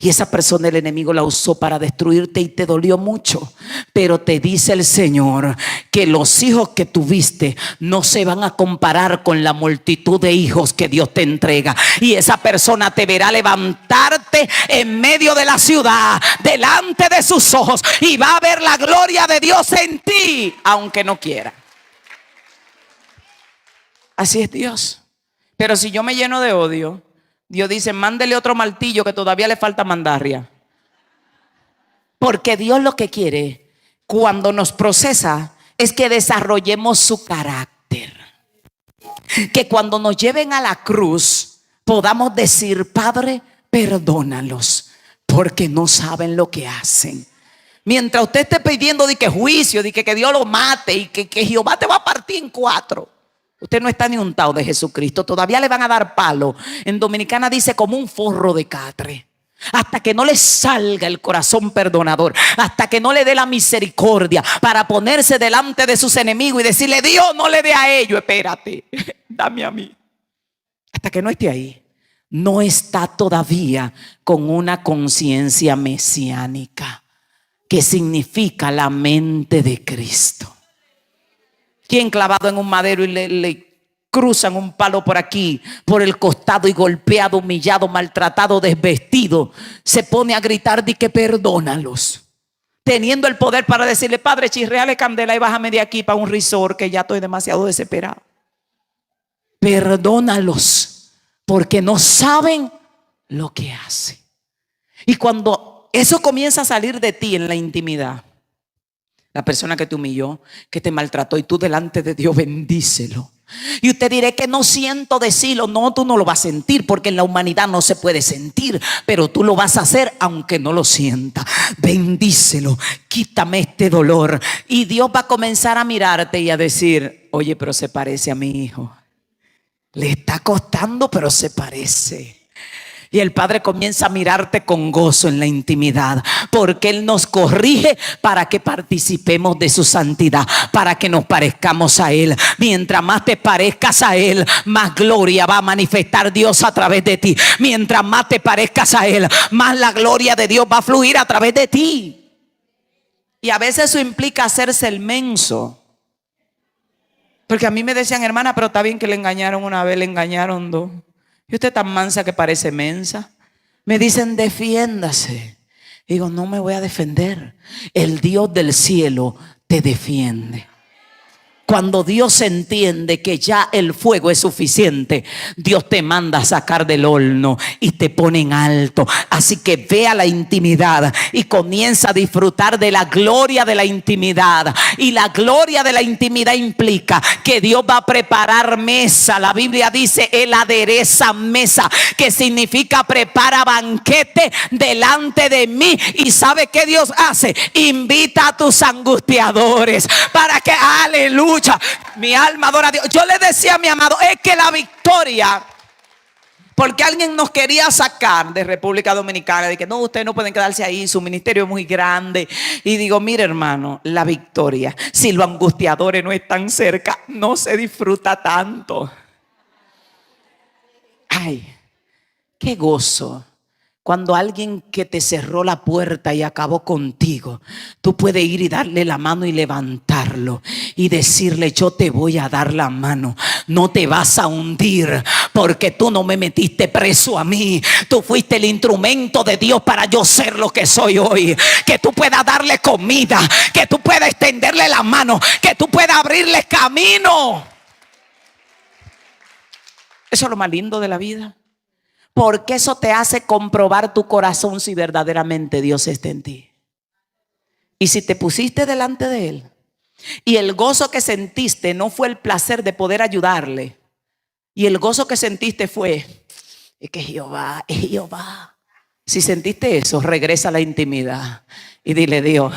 Y esa persona el enemigo la usó para destruirte y te dolió mucho. Pero te dice el Señor que los hijos que tuviste no se van a comparar con la multitud de hijos que Dios te entrega. Y esa persona te verá levantarte en medio de la ciudad, delante de sus ojos, y va a ver la gloria de Dios en ti, aunque no quiera. Así es Dios. Pero si yo me lleno de odio, Dios dice, mándele otro martillo que todavía le falta mandarria. Porque Dios lo que quiere cuando nos procesa es que desarrollemos su carácter. Que cuando nos lleven a la cruz podamos decir, Padre, perdónalos porque no saben lo que hacen. Mientras usted esté pidiendo de que juicio, de que Dios lo mate y que Jehová te va a partir en cuatro, usted no está ni untado de Jesucristo. Todavía le van a dar palo. En Dominicana dice como un forro de catre. Hasta que no le salga el corazón perdonador, hasta que no le dé la misericordia para ponerse delante de sus enemigos y decirle: Dios, no le dé a ellos, espérate, dame a mí. Hasta que no esté ahí, no está todavía con una conciencia mesiánica, que significa la mente de Cristo. ¿Quién clavado en un madero y le cruzan un palo por aquí, por el costado, y golpeado, humillado, maltratado, desvestido, se pone a gritar de que perdónalos, teniendo el poder para decirle: Padre, chirreale candela y bájame de aquí para un resort, que ya estoy demasiado desesperado? Perdónalos porque no saben lo que hacen. Y cuando eso comienza a salir de ti en la intimidad, la persona que te humilló, que te maltrató, y tú delante de Dios, bendícelo. Y usted dirá que no siento decirlo. No, tú no lo vas a sentir, porque en la humanidad no se puede sentir, pero tú lo vas a hacer aunque no lo sienta. Bendícelo, quítame este dolor. Y Dios va a comenzar a mirarte y a decir: oye, pero se parece a mi hijo. Le está costando, pero se parece. Y el Padre comienza a mirarte con gozo en la intimidad, porque Él nos corrige para que participemos de su santidad, para que nos parezcamos a Él. Mientras más te parezcas a Él, más gloria va a manifestar Dios a través de ti. Mientras más te parezcas a Él, más la gloria de Dios va a fluir a través de ti. Y a veces eso implica hacerse el menso. Porque a mí me decían: hermana, pero está bien que le engañaron una vez, le engañaron dos. Y usted tan mansa que parece mensa. Me dicen: defiéndase. Digo: no me voy a defender. El Dios del cielo te defiende. Cuando Dios entiende que ya el fuego es suficiente, Dios te manda a sacar del horno y te pone en alto. Así que ve a la intimidad y comienza a disfrutar de la gloria de la intimidad. Y la gloria de la intimidad implica que Dios va a preparar mesa. La Biblia dice: Él adereza mesa, que significa prepara banquete delante de mí. ¿Y sabe qué Dios hace? Invita a tus angustiadores para que, aleluya, mi alma adora a Dios. Yo le decía a mi amado: es que la victoria, porque alguien nos quería sacar de República Dominicana, de que no, ustedes no pueden quedarse ahí, su ministerio es muy grande. Y digo: mire, hermano, la victoria, si los angustiadores no están cerca, no se disfruta tanto. Ay, qué gozo cuando alguien que te cerró la puerta y acabó contigo, tú puedes ir y darle la mano y levantarlo y decirle: yo te voy a dar la mano, no te vas a hundir, porque tú no me metiste preso a mí. Tú fuiste el instrumento de Dios para yo ser lo que soy hoy. Que tú puedas darle comida, que tú puedas extenderle la mano, que tú puedas abrirle camino. Eso es lo más lindo de la vida, porque eso te hace comprobar tu corazón si verdaderamente Dios está en ti. Y si te pusiste delante de Él y el gozo que sentiste no fue el placer de poder ayudarle, y el gozo que sentiste fue: es que Jehová es Jehová. Si sentiste eso, regresa a la intimidad y dile: Dios,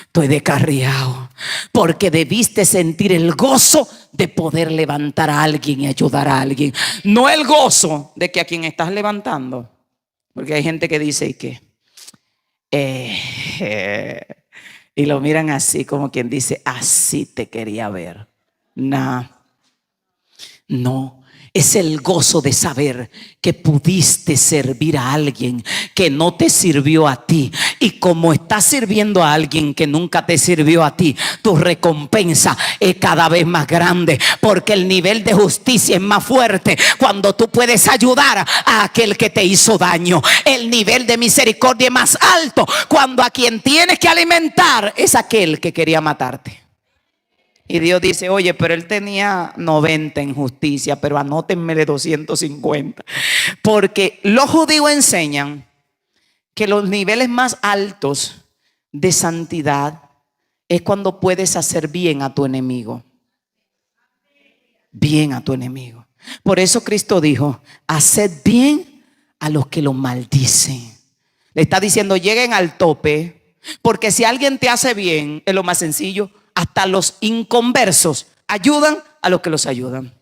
estoy descarriado, porque debiste sentir el gozo de poder levantar a alguien y ayudar a alguien, no el gozo de que a quien estás levantando. Porque hay gente que dice y que y lo miran así, como quien dice: así te quería ver. No. Es el gozo de saber que pudiste servir a alguien que no te sirvió a ti. Y como estás sirviendo a alguien que nunca te sirvió a ti, tu recompensa es cada vez más grande, porque el nivel de justicia es más fuerte cuando tú puedes ayudar a aquel que te hizo daño. El nivel de misericordia es más alto cuando a quien tienes que alimentar es aquel que quería matarte. Y Dios dice: oye, pero él tenía 90 en justicia, pero anótenmele 250. Porque los judíos enseñan que los niveles más altos de santidad es cuando puedes hacer bien a tu enemigo. Bien a tu enemigo. Por eso Cristo dijo: haced bien a los que los maldicen. Le está diciendo: lleguen al tope Porque si alguien te hace bien, es lo más sencillo, hasta los inconversos ayudan a los que los ayudan.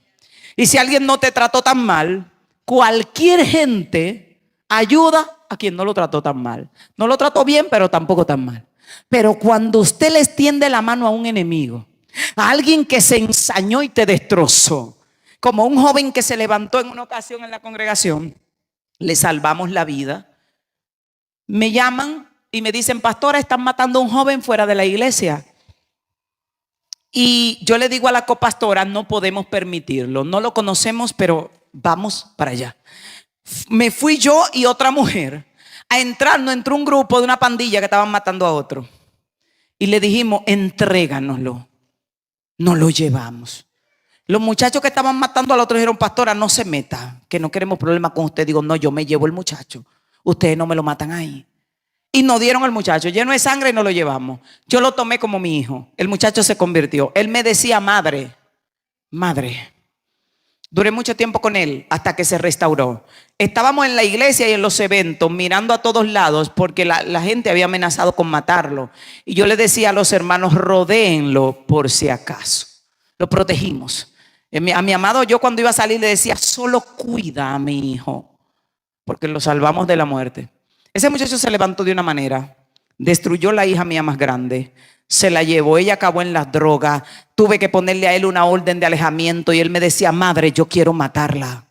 Y si alguien no te trató tan mal, cualquier gente ayuda a quien no lo trató tan mal. No lo trató bien, pero tampoco tan mal. Pero cuando usted le extiende la mano a un enemigo, a alguien que se ensañó y te destrozó, como un joven que se levantó en una ocasión en la congregación, le salvamos la vida. Me llaman y me dicen: pastora, están matando a un joven fuera de la iglesia. Y yo le digo a la copastora: no podemos permitirlo, no lo conocemos, pero vamos para allá. Me fui yo y otra mujer a entrar. No entró un grupo de una pandilla que estaban matando a otro. Y le dijimos: entréganoslo. No lo llevamos. Los muchachos que estaban matando al otro dijeron: pastora, no se meta, que no queremos problemas con usted. Digo: no, yo me llevo el muchacho, ustedes no me lo matan ahí. Y nos dieron al muchacho lleno de sangre y nos lo llevamos. Yo lo tomé como mi hijo. El muchacho se convirtió. Él me decía: madre, madre. Duré mucho tiempo con él hasta que se restauró. Estábamos en la iglesia y en los eventos mirando a todos lados porque la gente había amenazado con matarlo. Y yo le decía a los hermanos: rodéenlo por si acaso. Lo protegimos. A mi amado, yo cuando iba a salir le decía: solo cuida a mi hijo, porque lo salvamos de la muerte. Ese muchacho se levantó de una manera, destruyó la hija mía más grande, se la llevó, ella acabó en las drogas. Tuve que ponerle a él una orden de alejamiento y él me decía: madre, yo quiero matarla.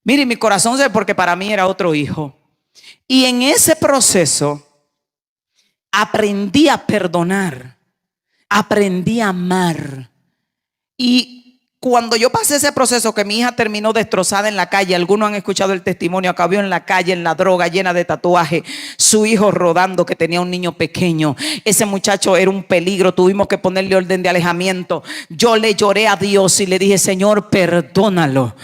Mire, mi corazón se, porque para mí era otro hijo. Y en ese proceso aprendí a perdonar, aprendí a amar. Y cuando yo pasé ese proceso, que mi hija terminó destrozada en la calle, algunos han escuchado el testimonio, acabó en la calle, en la droga, llena de tatuajes, su hijo rodando, que tenía un niño pequeño. Ese muchacho era un peligro, tuvimos que ponerle orden de alejamiento. Yo le lloré a Dios y le dije: Señor, perdónalo.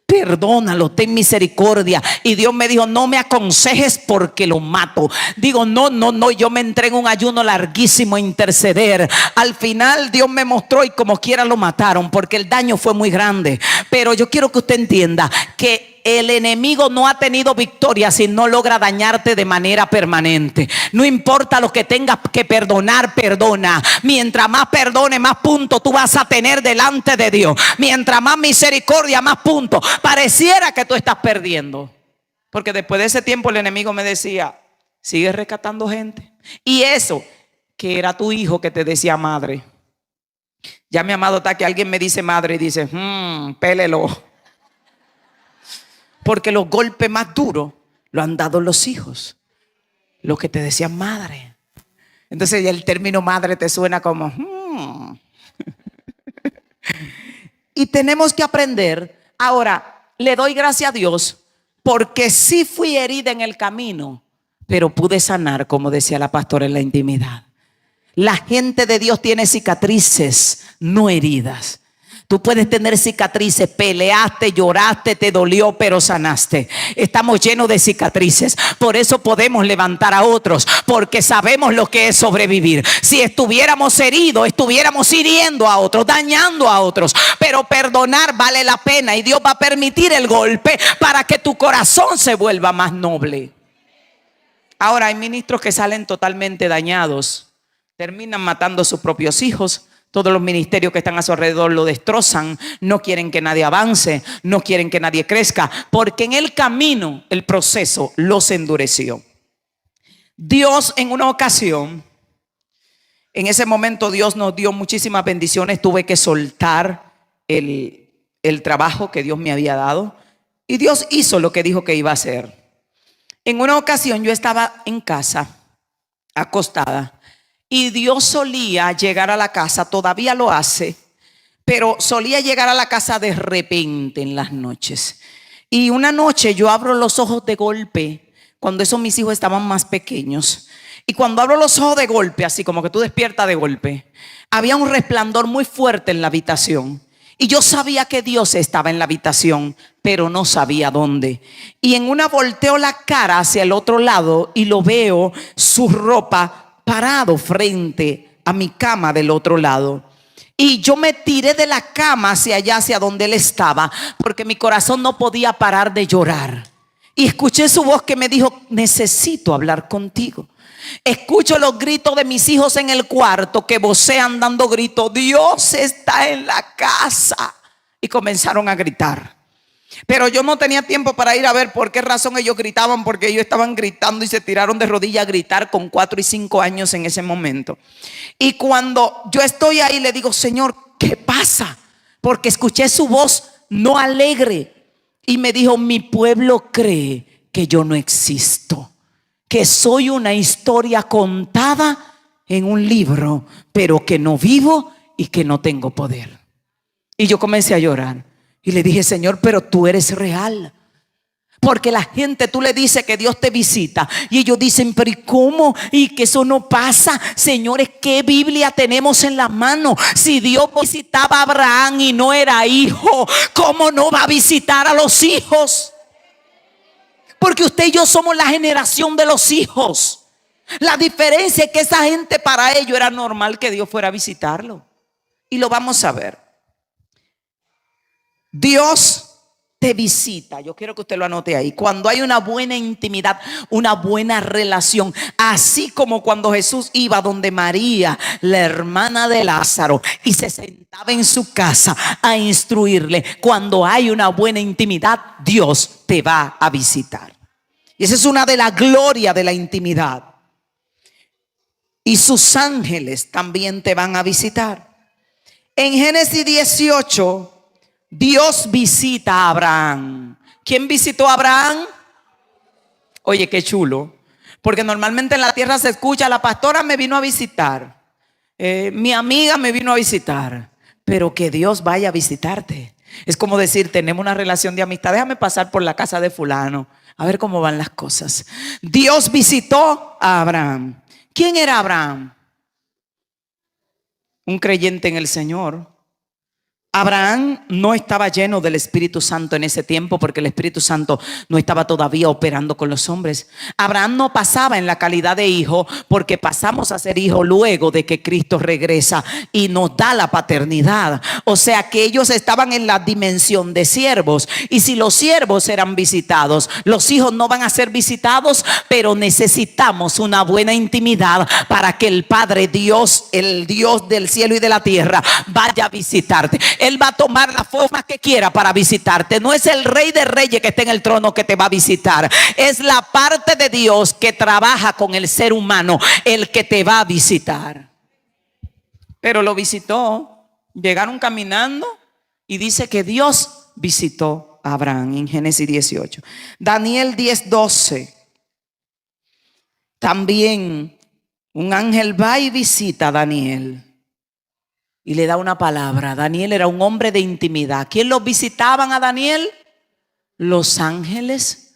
Perdónalo, ten misericordia. Y Dios me dijo: no me aconsejes porque lo mato. Digo: no, yo me entré en un ayuno larguísimo a interceder. Al final Dios me mostró y como quiera lo mataron, porque el daño fue muy grande. Pero yo quiero que usted entienda que el enemigo no ha tenido victoria si no logra dañarte de manera permanente. No importa lo que tengas que perdonar, perdona. Mientras más perdone, más puntos tú vas a tener delante de Dios. Mientras más misericordia, más puntos. Pareciera que tú estás perdiendo, porque después de ese tiempo el enemigo me decía: sigues rescatando gente. Y eso que era tu hijo que te decía madre. Ya, mi amado, está que alguien me dice madre y dice: pélelo. Porque los golpes más duros lo han dado los hijos, los que te decían madre. Entonces ya el término madre te suena como Y tenemos que aprender. Ahora, le doy gracias a Dios porque sí fui herida en el camino, pero pude sanar, como decía la pastora, en la intimidad. La gente de Dios tiene cicatrices, no heridas. Tú puedes tener cicatrices, peleaste, lloraste, te dolió, pero sanaste. Estamos llenos de cicatrices. Por eso podemos levantar a otros, porque sabemos lo que es sobrevivir. Si estuviéramos heridos, estuviéramos hiriendo a otros, dañando a otros. Pero perdonar vale la pena, y Dios va a permitir el golpe para que tu corazón se vuelva más noble. Ahora, hay ministros que salen totalmente dañados, terminan matando a sus propios hijos. Todos los ministerios que están a su alrededor lo destrozan. No quieren que nadie avance, no quieren que nadie crezca, porque en el camino, el proceso los endureció. Dios, en una ocasión, en ese momento Dios nos dio muchísimas bendiciones. Tuve que soltar el trabajo que Dios me había dado, y Dios hizo lo que dijo que iba a hacer. En una ocasión yo estaba en casa, acostada, y Dios solía llegar a la casa, todavía lo hace, pero solía llegar a la casa de repente en las noches. Y una noche yo abro los ojos de golpe, cuando esos mis hijos estaban más pequeños. Y cuando abro los ojos de golpe, así como que tú despiertas de golpe, había un resplandor muy fuerte en la habitación. Y yo sabía que Dios estaba en la habitación, pero no sabía dónde. Y en una volteo la cara hacia el otro lado y lo veo, su ropa parado frente a mi cama del otro lado. Y yo me tiré de la cama hacia allá, hacia donde él estaba, porque mi corazón no podía parar de llorar. Y escuché su voz que me dijo: necesito hablar contigo. Escucho los gritos de mis hijos en el cuarto que vocean dando gritos: Dios está en la casa. Y comenzaron a gritar. Pero yo no tenía tiempo para ir a ver por qué razón ellos gritaban, porque ellos estaban gritando y se tiraron de rodillas a gritar con 4 y 5 años en ese momento. Y cuando yo estoy ahí, le digo: Señor, ¿qué pasa? Porque escuché su voz no alegre. Y me dijo: mi pueblo cree que yo no existo, que soy una historia contada en un libro, pero que no vivo y que no tengo poder. Y yo comencé a llorar y le dije: Señor, pero tú eres real. Porque la gente, tú le dices que Dios te visita y ellos dicen: pero ¿y cómo? Y que eso no pasa. Señores, ¿qué Biblia tenemos en la mano? Si Dios visitaba a Abraham y no era hijo, ¿cómo no va a visitar a los hijos? Porque usted y yo somos la generación de los hijos. La diferencia es que esa gente, para ellos era normal que Dios fuera a visitarlo. Y lo vamos a ver. Dios te visita. Yo quiero que usted lo anote ahí. Cuando hay una buena intimidad, una buena relación, así como cuando Jesús iba donde María, la hermana de Lázaro, y se sentaba en su casa a instruirle. Cuando hay una buena intimidad, Dios te va a visitar. Y esa es una de las glorias de la intimidad. Y sus ángeles también te van a visitar. En Génesis 18, Dios visita a Abraham. ¿Quién visitó a Abraham? Oye, qué chulo. Porque normalmente en la tierra se escucha: la pastora me vino a visitar, mi amiga me vino a visitar. Pero que Dios vaya a visitarte es como decir: tenemos una relación de amistad, déjame pasar por la casa de fulano a ver cómo van las cosas. Dios visitó a Abraham. ¿Quién era Abraham? Un creyente en el Señor. Abraham no estaba lleno del Espíritu Santo en ese tiempo, porque el Espíritu Santo no estaba todavía operando con los hombres. Abraham no pasaba en la calidad de hijo, porque pasamos a ser hijo luego de que Cristo regresa y nos da la paternidad. O sea que ellos estaban en la dimensión de siervos. Y si los siervos eran visitados, los hijos no van a ser visitados. Pero necesitamos una buena intimidad para que el Padre Dios, el Dios del cielo y de la tierra, vaya a visitarte. Él va a tomar la forma que quiera para visitarte. No es el Rey de Reyes que está en el trono que te va a visitar. Es la parte de Dios que trabaja con el ser humano el que te va a visitar. Pero lo visitó. Llegaron caminando y dice que Dios visitó a Abraham en Génesis 18. Daniel 10:12. También un ángel va y visita a Daniel y le da una palabra. Daniel era un hombre de intimidad. ¿Quién los visitaban a Daniel? Los ángeles.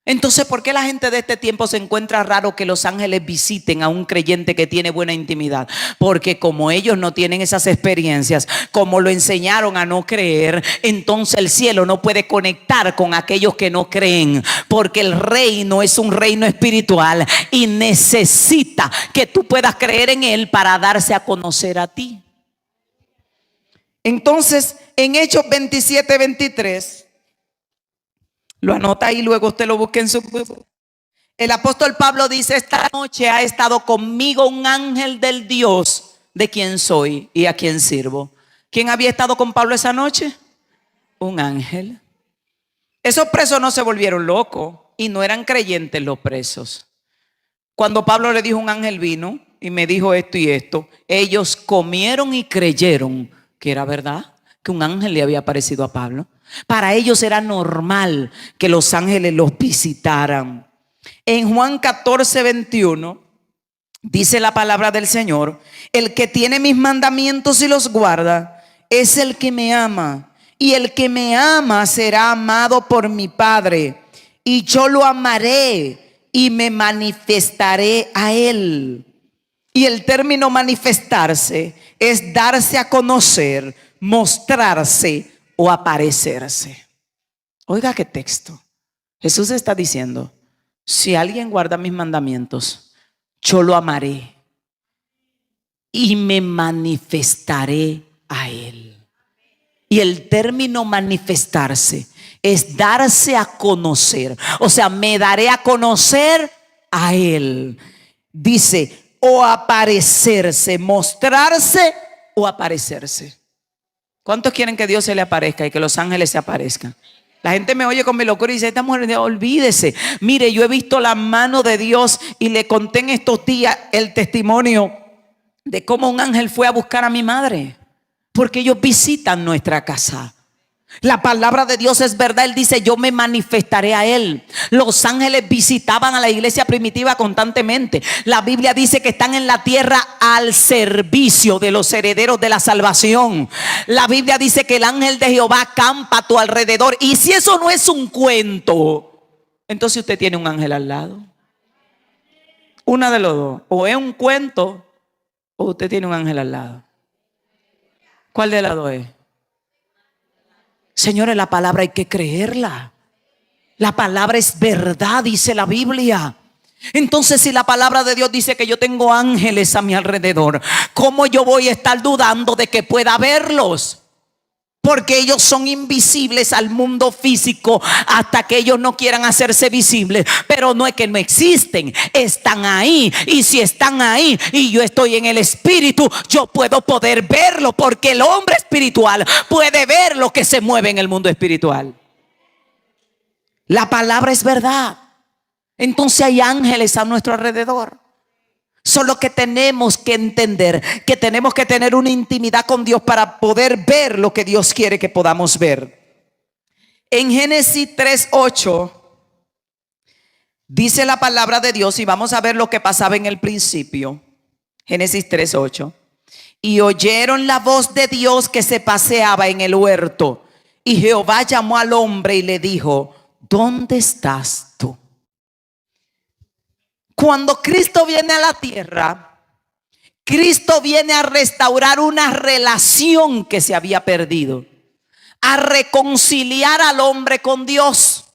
Entonces, ¿por qué la gente de este tiempo se encuentra raro que los ángeles visiten a un creyente que tiene buena intimidad? Porque como ellos no tienen esas experiencias, como lo enseñaron a no creer, entonces el cielo no puede conectar con aquellos que no creen, porque el reino es un reino espiritual y necesita que tú puedas creer en él para darse a conocer a ti. Entonces, en Hechos 27:23, lo anota ahí, luego usted lo busque en su... El apóstol Pablo dice: esta noche ha estado conmigo un ángel del Dios de quien soy y a quien sirvo. ¿Quién había estado con Pablo esa noche? Un ángel. Esos presos no se volvieron locos y no eran creyentes los presos. Cuando Pablo le dijo: un ángel vino y me dijo esto y esto, ellos comieron y creyeron que era verdad, que un ángel le había aparecido a Pablo. Para ellos era normal que los ángeles los visitaran. En Juan 14:21 dice la palabra del Señor: el que tiene mis mandamientos y los guarda es el que me ama, y el que me ama será amado por mi Padre, y yo lo amaré y me manifestaré a él. Y el término manifestarse es darse a conocer, mostrarse o aparecerse. Oiga qué texto. Jesús está diciendo: si alguien guarda mis mandamientos, yo lo amaré y me manifestaré a él. Y el término manifestarse es darse a conocer. O sea, me daré a conocer a él. Dice, o aparecerse, mostrarse o aparecerse. ¿Cuántos quieren que Dios se le aparezca y que los ángeles se aparezcan? La gente me oye con mi locura y dice, esta mujer, olvídese. Mire, yo he visto la mano de Dios y le conté en estos días el testimonio de cómo un ángel fue a buscar a mi madre, porque ellos visitan nuestra casa. La palabra de Dios es verdad. Él dice, yo me manifestaré a él. Los ángeles visitaban a la iglesia primitiva constantemente. La Biblia dice que están en la tierra al servicio de los herederos de la salvación. La Biblia dice que el ángel de Jehová acampa a tu alrededor. Y si eso no es un cuento, entonces usted tiene un ángel al lado. Una de los dos. O es un cuento o usted tiene un ángel al lado. ¿Cuál de las dos es? Señores, la palabra hay que creerla. La palabra es verdad, dice la Biblia. Entonces, si la palabra de Dios dice que yo tengo ángeles a mi alrededor, ¿cómo yo voy a estar dudando de que pueda verlos? Porque ellos son invisibles al mundo físico hasta que ellos no quieran hacerse visibles. Pero no es que no existen, están ahí. Y si están ahí y yo estoy en el espíritu, yo puedo poder verlo, porque el hombre espiritual puede ver lo que se mueve en el mundo espiritual. La palabra es verdad. Entonces hay ángeles a nuestro alrededor. Solo que tenemos que entender que tenemos que tener una intimidad con Dios para poder ver lo que Dios quiere que podamos ver. En Génesis 3:8 dice la palabra de Dios, y vamos a ver lo que pasaba en el principio. Génesis 3:8. Y oyeron la voz de Dios que se paseaba en el huerto. Y Jehová llamó al hombre y le dijo, ¿dónde estás tú? Cuando Cristo viene a la tierra, Cristo viene a restaurar una relación que se había perdido, a reconciliar al hombre con Dios.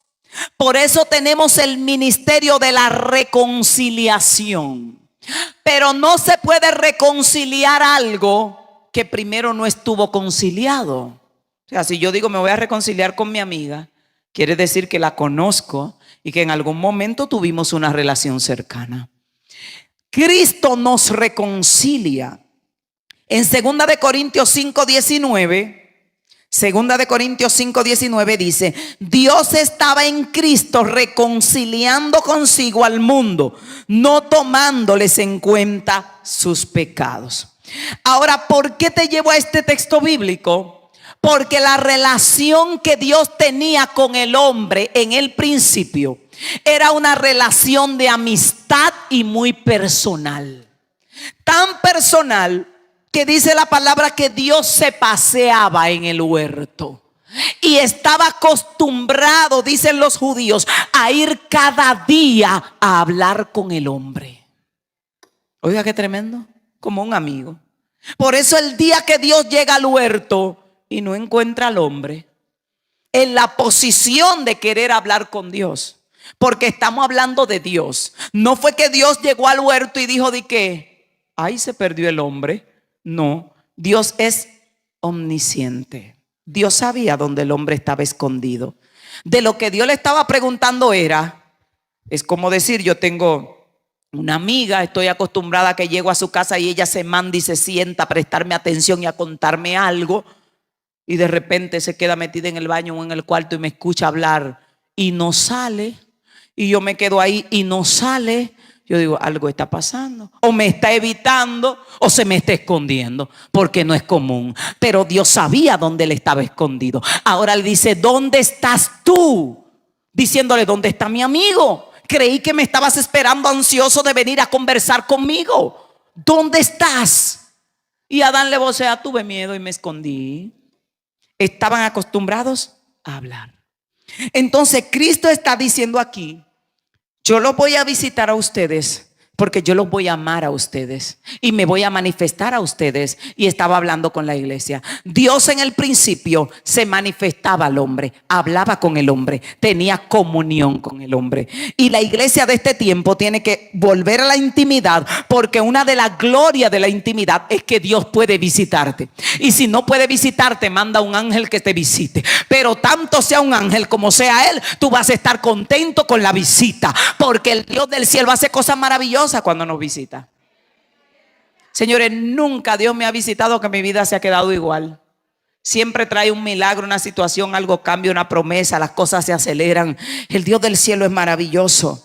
Por eso tenemos el ministerio de la reconciliación. Pero no se puede reconciliar algo que primero no estuvo conciliado. O sea, si yo digo me voy a reconciliar con mi amiga, quiere decir que la conozco y que en algún momento tuvimos una relación cercana. Cristo nos reconcilia. En 2 de Corintios 5:19 dice, Dios estaba en Cristo reconciliando consigo al mundo, no tomándoles en cuenta sus pecados. Ahora, ¿por qué te llevo a este texto bíblico? Porque la relación que Dios tenía con el hombre en el principio era una relación de amistad y muy personal. Tan personal que dice la palabra que Dios se paseaba en el huerto. Y estaba acostumbrado, dicen los judíos, a ir cada día a hablar con el hombre. Oiga, qué tremendo, como un amigo. Por eso el día que Dios llega al huerto y no encuentra al hombre en la posición de querer hablar con Dios, porque estamos hablando de Dios. No fue que Dios llegó al huerto y dijo de que ahí se perdió el hombre. No, Dios es omnisciente. Dios sabía dónde el hombre estaba escondido. De lo que Dios le estaba preguntando es como decir, yo tengo una amiga, estoy acostumbrada a que llego a su casa y ella se manda y se sienta a prestarme atención y a contarme algo, y de repente se queda metida en el baño o en el cuarto y me escucha hablar y no sale, y yo me quedo ahí y no sale. Yo digo, algo está pasando, o me está evitando o se me está escondiendo, porque no es común. Pero Dios sabía dónde él estaba escondido. Ahora le dice, ¿dónde estás tú? Diciéndole, ¿dónde está mi amigo? Creí que me estabas esperando ansioso de venir a conversar conmigo. ¿Dónde estás? Y Adán le vocea, tuve miedo y me escondí. Estaban acostumbrados a hablar. Entonces Cristo está diciendo aquí, yo los voy a visitar a ustedes porque yo los voy a amar a ustedes y me voy a manifestar a ustedes. Y estaba hablando con la iglesia. Dios en el principio se manifestaba al hombre, hablaba con el hombre, tenía comunión con el hombre. Y la iglesia de este tiempo tiene que volver a la intimidad, porque una de las glorias de la intimidad es que Dios puede visitarte. Y si no puede visitarte, manda un ángel que te visite. Pero tanto sea un ángel como sea él, tú vas a estar contento con la visita, porque el Dios del cielo hace cosas maravillosas. maravillosa cuando nos visita. Señores, nunca Dios me ha visitado que mi vida se ha quedado igual. Siempre trae un milagro, una situación, algo cambia, una promesa, las cosas se aceleran. El Dios del cielo es maravilloso.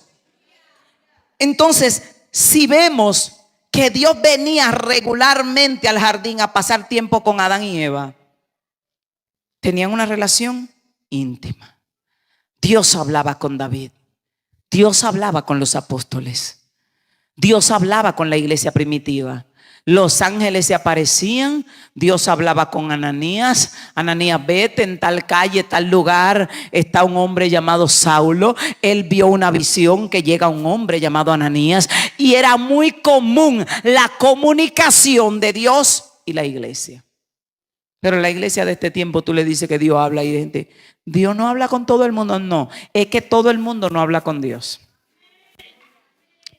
Entonces, si vemos que Dios venía regularmente al jardín a pasar tiempo con Adán y Eva, tenían una relación íntima. Dios hablaba con David, Dios hablaba con los apóstoles, Dios hablaba con la iglesia primitiva. Los ángeles se aparecían, Dios hablaba con Ananías. Ananías, vete en tal calle, tal lugar, está un hombre llamado Saulo. Él vio una visión que llega un hombre llamado Ananías. Y era muy común la comunicación de Dios y la iglesia. Pero en la iglesia de este tiempo tú le dices que Dios habla y gente, Dios no habla con todo el mundo. No, es que todo el mundo no habla con Dios.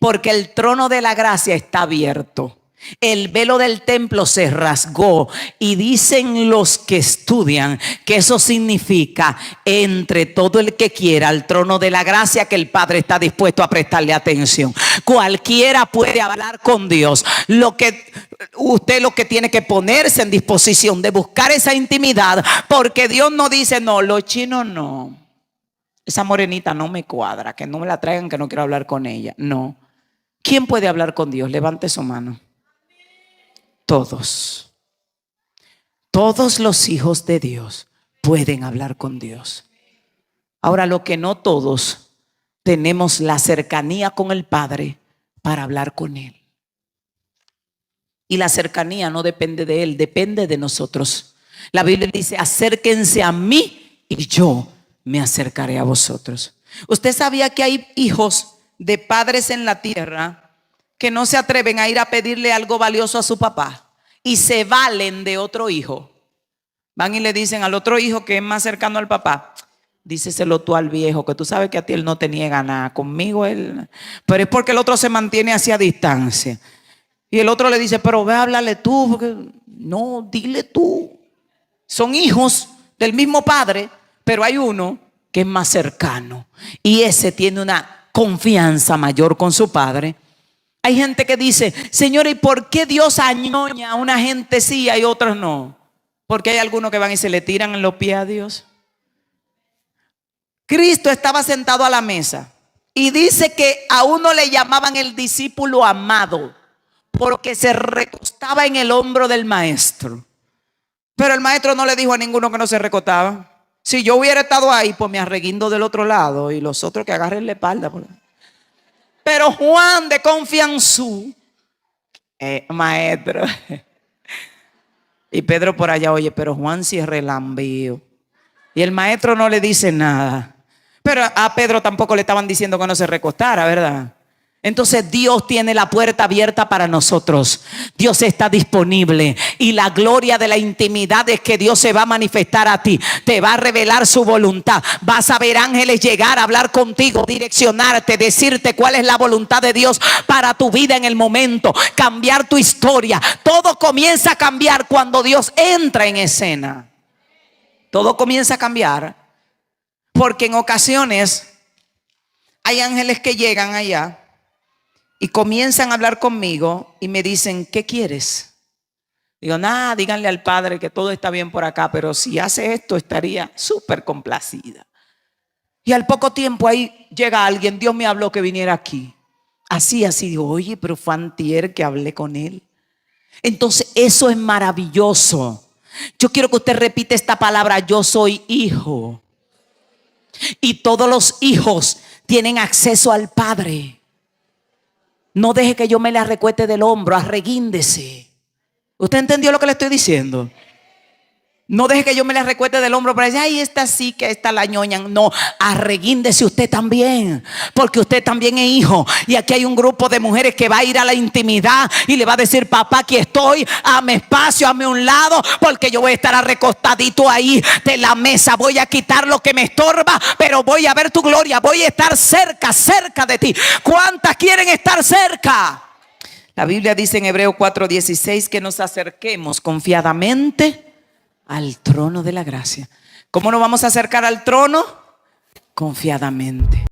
Porque el trono de la gracia está abierto. El velo del templo se rasgó y dicen los que estudian que eso significa entre todo el que quiera al trono de la gracia, que el Padre está dispuesto a prestarle atención. Cualquiera puede hablar con Dios. Usted lo que tiene que ponerse en disposición de buscar esa intimidad, porque Dios no dice no, los chinos no, esa morenita no me cuadra, que no me la traigan, que no quiero hablar con ella. No. ¿Quién puede hablar con Dios? Levante su mano. Todos los hijos de Dios pueden hablar con Dios. Ahora, lo que no todos tenemos la cercanía con el Padre para hablar con Él. Y la cercanía no depende de Él, depende de nosotros. La Biblia dice, acérquense a mí y yo me acercaré a vosotros. ¿Usted sabía que hay hijos de padres en la tierra que no se atreven a ir a pedirle algo valioso a su papá y se valen de otro hijo? Van y le dicen al otro hijo que es más cercano al papá, díceselo tú al viejo, que tú sabes que a ti él no te niega nada, conmigo él, pero es porque el otro se mantiene hacia distancia. Y el otro le dice, pero ve, háblale tú, porque no, dile tú. Son hijos del mismo padre, pero hay uno que es más cercano y ese tiene una confianza mayor con su padre. Hay gente que dice, Señor, ¿y por qué Dios añoña a una gente sí y hay otros no? Porque hay algunos que van y se le tiran en los pies a Dios. Cristo estaba sentado a la mesa y dice que a uno le llamaban el discípulo amado porque se recostaba en el hombro del maestro. Pero el maestro no le dijo a ninguno que no se recostaba. Si yo hubiera estado ahí, pues me arreguindo del otro lado y los otros que agarren la espalda. Pero Juan de confianzú, maestro. Y Pedro por allá, oye, pero Juan sí es relambío. Y el maestro no le dice nada. Pero a Pedro tampoco le estaban diciendo que no se recostara, ¿verdad? Entonces Dios tiene la puerta abierta para nosotros. Dios está disponible y la gloria de la intimidad es que Dios se va a manifestar a ti, te va a revelar su voluntad. Vas a ver ángeles llegar a hablar contigo, direccionarte, decirte cuál es la voluntad de Dios para tu vida en el momento, cambiar tu historia. Todo comienza a cambiar cuando Dios entra en escena. Todo comienza a cambiar porque en ocasiones hay ángeles que llegan allá y comienzan a hablar conmigo y me dicen, ¿qué quieres? Digo, nada, díganle al Padre que todo está bien por acá, pero si hace esto estaría súper complacida. Y al poco tiempo ahí llega alguien, Dios me habló que viniera aquí. Así, digo, oye, pero fue antier que hablé con él. Entonces eso es maravilloso. Yo quiero que usted repita esta palabra, yo soy hijo. Y todos los hijos tienen acceso al Padre. No deje que yo me la recueste del hombro, arreguíndese. ¿Usted entendió lo que le estoy diciendo? No deje que yo me la recueste del hombro para decir, ay, esta sí que esta la ñoñan. No, arreguíndese usted también, porque usted también es hijo. Y aquí hay un grupo de mujeres que va a ir a la intimidad y le va a decir, papá, aquí estoy, hazme espacio, hazme un lado, porque yo voy a estar recostadito ahí de la mesa. Voy a quitar lo que me estorba, pero voy a ver tu gloria. Voy a estar cerca de ti. ¿Cuántas quieren estar cerca? La Biblia dice en Hebreos 4:16 que nos acerquemos confiadamente al trono de la gracia. ¿Cómo nos vamos a acercar al trono? Confiadamente.